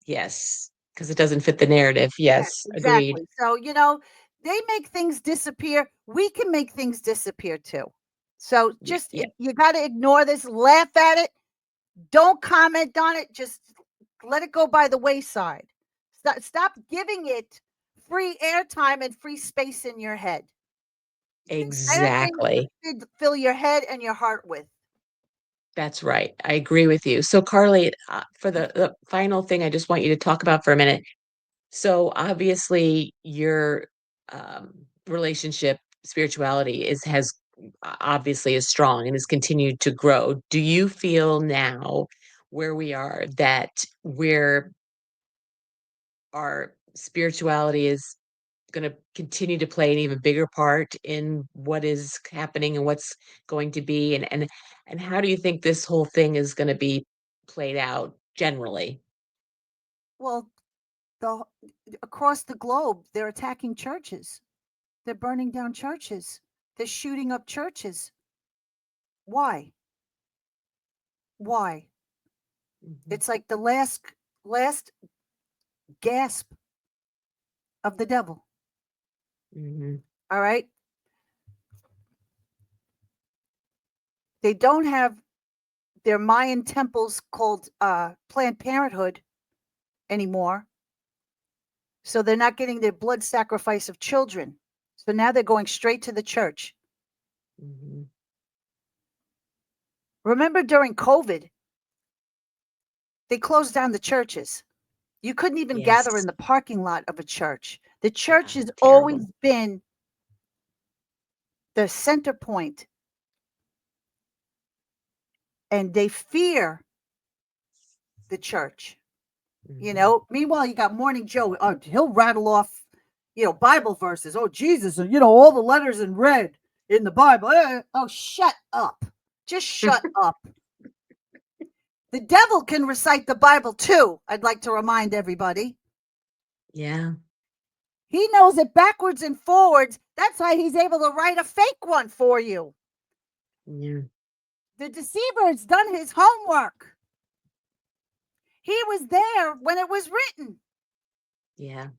S1: Yes. Because it doesn't fit the narrative.
S2: Yes,
S1: Yes. Agreed.
S2: exactly. So, they make things disappear. We can make things disappear too. So just
S1: Yeah.
S2: you got to ignore this, laugh at it, don't comment on it, just let it go by the wayside. Stop giving it free airtime and free space in your head. Think better things
S1: Exactly.
S2: to fill your head and your heart with.
S1: That's right. I agree with you. So, Carly, for the final thing, I just want you to talk about for a minute. So, obviously, your relationship, spirituality obviously is strong and has continued to grow. Do you feel now where we are that we're our spirituality is going to continue to play an even bigger part in what is happening and what's going to be and how do you think this whole thing is going to be played out generally?
S2: Well, the across the globe, they're attacking churches. They're burning down churches. They're shooting up churches. Why? Why?
S1: Mhm,
S2: It's like the last gasp of the devil.
S1: mhm,
S2: All right? They don't have their Mayan temples called Planned Parenthood anymore. So they're not getting their blood sacrifice of children. So now they're going straight to the church.
S1: mhm.
S2: Remember during COVID, they closed down the churches. You couldn't even gather in
S1: Yes.
S2: the parking lot of a church. The church
S1: Yeah,
S2: has
S1: terrible.
S2: always been the center point, and they fear the church.
S1: Mhm.
S2: Meanwhile, you got Morning Joe. He'll rattle off, Bible verses. Oh, Jesus, and all the letters in red in the Bible. Oh, shut up. Just shut up. The devil can recite the Bible too. I'd like to remind everybody.
S1: Yeah.
S2: He knows it backwards and forwards. That's why he's able to write a fake one for you.
S1: Yeah.
S2: The deceiver has done his homework. He was there when it was written.
S1: Yeah.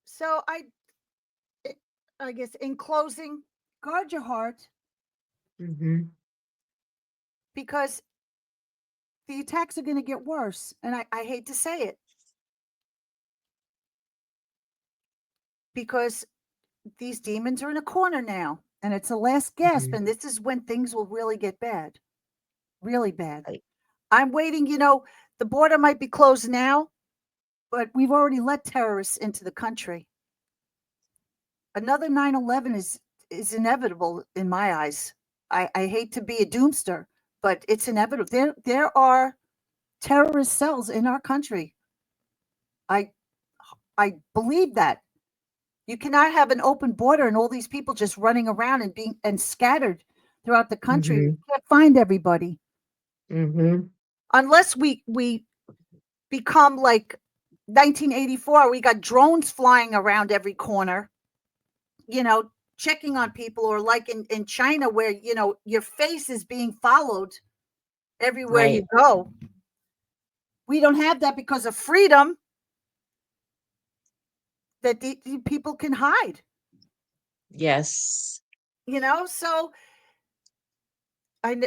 S2: So I guess in closing, guard your heart
S1: Mhm.
S2: because the attacks are going to get worse. And I hate to say it. because these demons are in a corner now, and it's a last gasp,
S1: Mhm.
S2: and this is when things will really get bad, really bad.
S1: Right.
S2: I'm waiting, the border might be closed now, but we've already let terrorists into the country. Another 9/11 is inevitable in my eyes. I hate to be a doomster, but it's inevitable. There are terrorist cells in our country. I I believe that. You cannot have an open border and all these people just running around and being and scattered throughout the country. We
S1: Mhm.
S2: can't find everybody
S1: Mhm.
S2: unless we become like 1984. We got drones flying around every corner, you know, checking on people, or like in China where, your face is being followed everywhere you
S1: Right.
S2: go. We don't have that because of freedom that the people can hide,
S1: Yes.
S2: so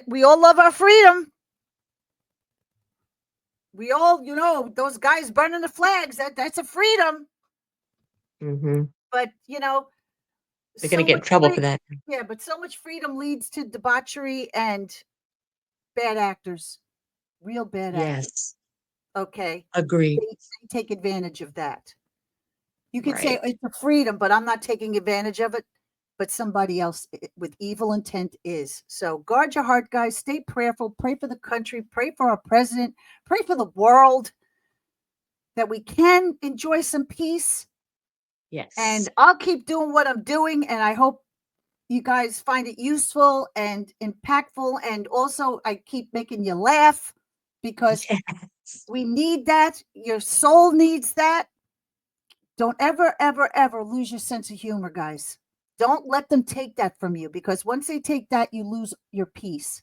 S2: we all love our freedom. We all, those guys burning the flags, that's a freedom.
S1: Mhm.
S2: But,
S1: They're gonna
S2: so
S1: get in
S2: much
S1: trouble for
S2: free
S1: that.
S2: yeah, but so much freedom leads to debauchery and bad actors, real bad actors.
S1: Yes.
S2: Okay.
S1: Agreed.
S2: They take advantage of that. You could say
S1: Right.
S2: it's a freedom, but I'm not taking advantage of it. But somebody else with evil intent is. So guard your heart, guys. Stay prayerful. Pray for the country. Pray for our president. Pray for the world that we can enjoy some peace. And
S1: Yes.
S2: I'll keep doing what I'm doing. And I hope you guys find it useful and impactful. And also, I keep making you laugh because
S1: Yes.
S2: we need that. Your soul needs that. Don't ever, ever, ever lose your sense of humor, guys. Don't let them take that from you, because once they take that, you lose your peace.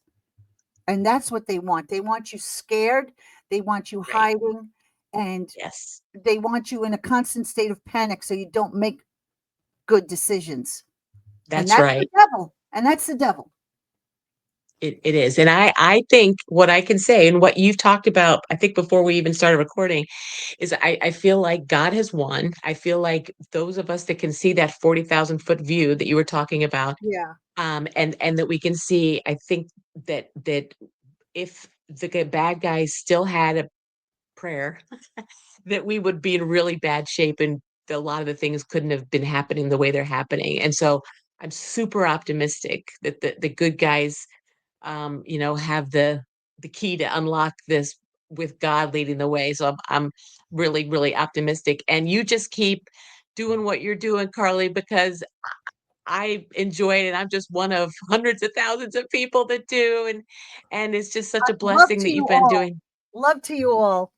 S2: And that's what they want. They want you scared, they want you
S1: Right.
S2: hiding, and
S1: Yes.
S2: they want you in a constant state of panic so you don't make good decisions. And
S1: That's
S2: that's the
S1: right.
S2: devil. And that's the devil.
S1: It is. And I think what I can say and what you've talked about, I think before we even started recording, is I feel like God has won. I feel like those of us that can see that 40,000-foot view that you were talking about,
S2: Yeah.
S1: and that we can see, I think that if the bad guys still had a prayer, that we would be in really bad shape, and a lot of the things couldn't have been happening the way they're happening. And so I'm super optimistic that the good guys, have the key to unlock this with God leading the way. So I'm really, really optimistic. And you just keep doing what you're doing, Carly, because I enjoy it. And I'm just one of hundreds of thousands of people that do. And it's just such a
S2: Love
S1: blessing
S2: to
S1: that
S2: you
S1: you've been
S2: all.
S1: doing.
S2: Love to you all.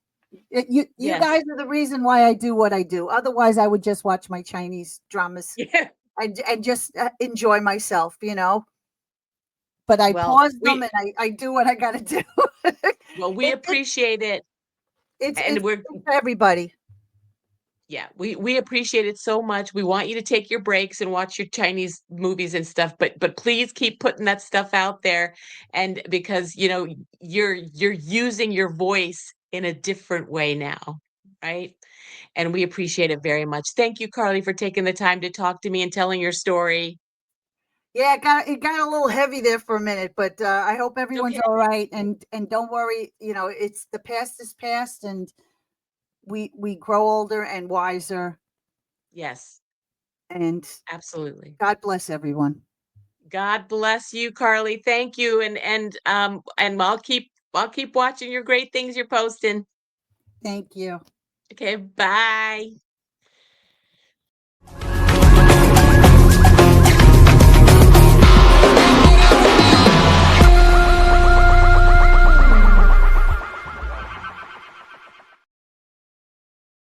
S2: You
S1: Yes.
S2: guys are the reason why I do what I do. Otherwise, I would just watch my Chinese dramas
S1: Yeah.
S2: and just enjoy myself. But I
S1: Well,
S2: pause them and I do what I got to do.
S1: we
S2: it, it,
S1: appreciate it.
S2: it's
S1: And
S2: it's
S1: we're
S2: it's for everybody.
S1: Yeah, we appreciate it so much. We want you to take your breaks and watch your Chinese movies and stuff, but please keep putting that stuff out there, and because, you're using your voice in a different way now, right? And we appreciate it very much. Thank you, Carly, for taking the time to talk to me and telling your story.
S2: Yeah, it got a little heavy there for a minute, but I hope everyone's
S1: Okay.
S2: all right. And don't worry, it's the past is past, and we grow older and wiser.
S1: Yes,
S2: And
S1: absolutely.
S2: God bless everyone.
S1: God bless you, Carly. Thank you. And I'll keep watching your great things you're posting.
S2: Thank you.
S1: Okay, bye.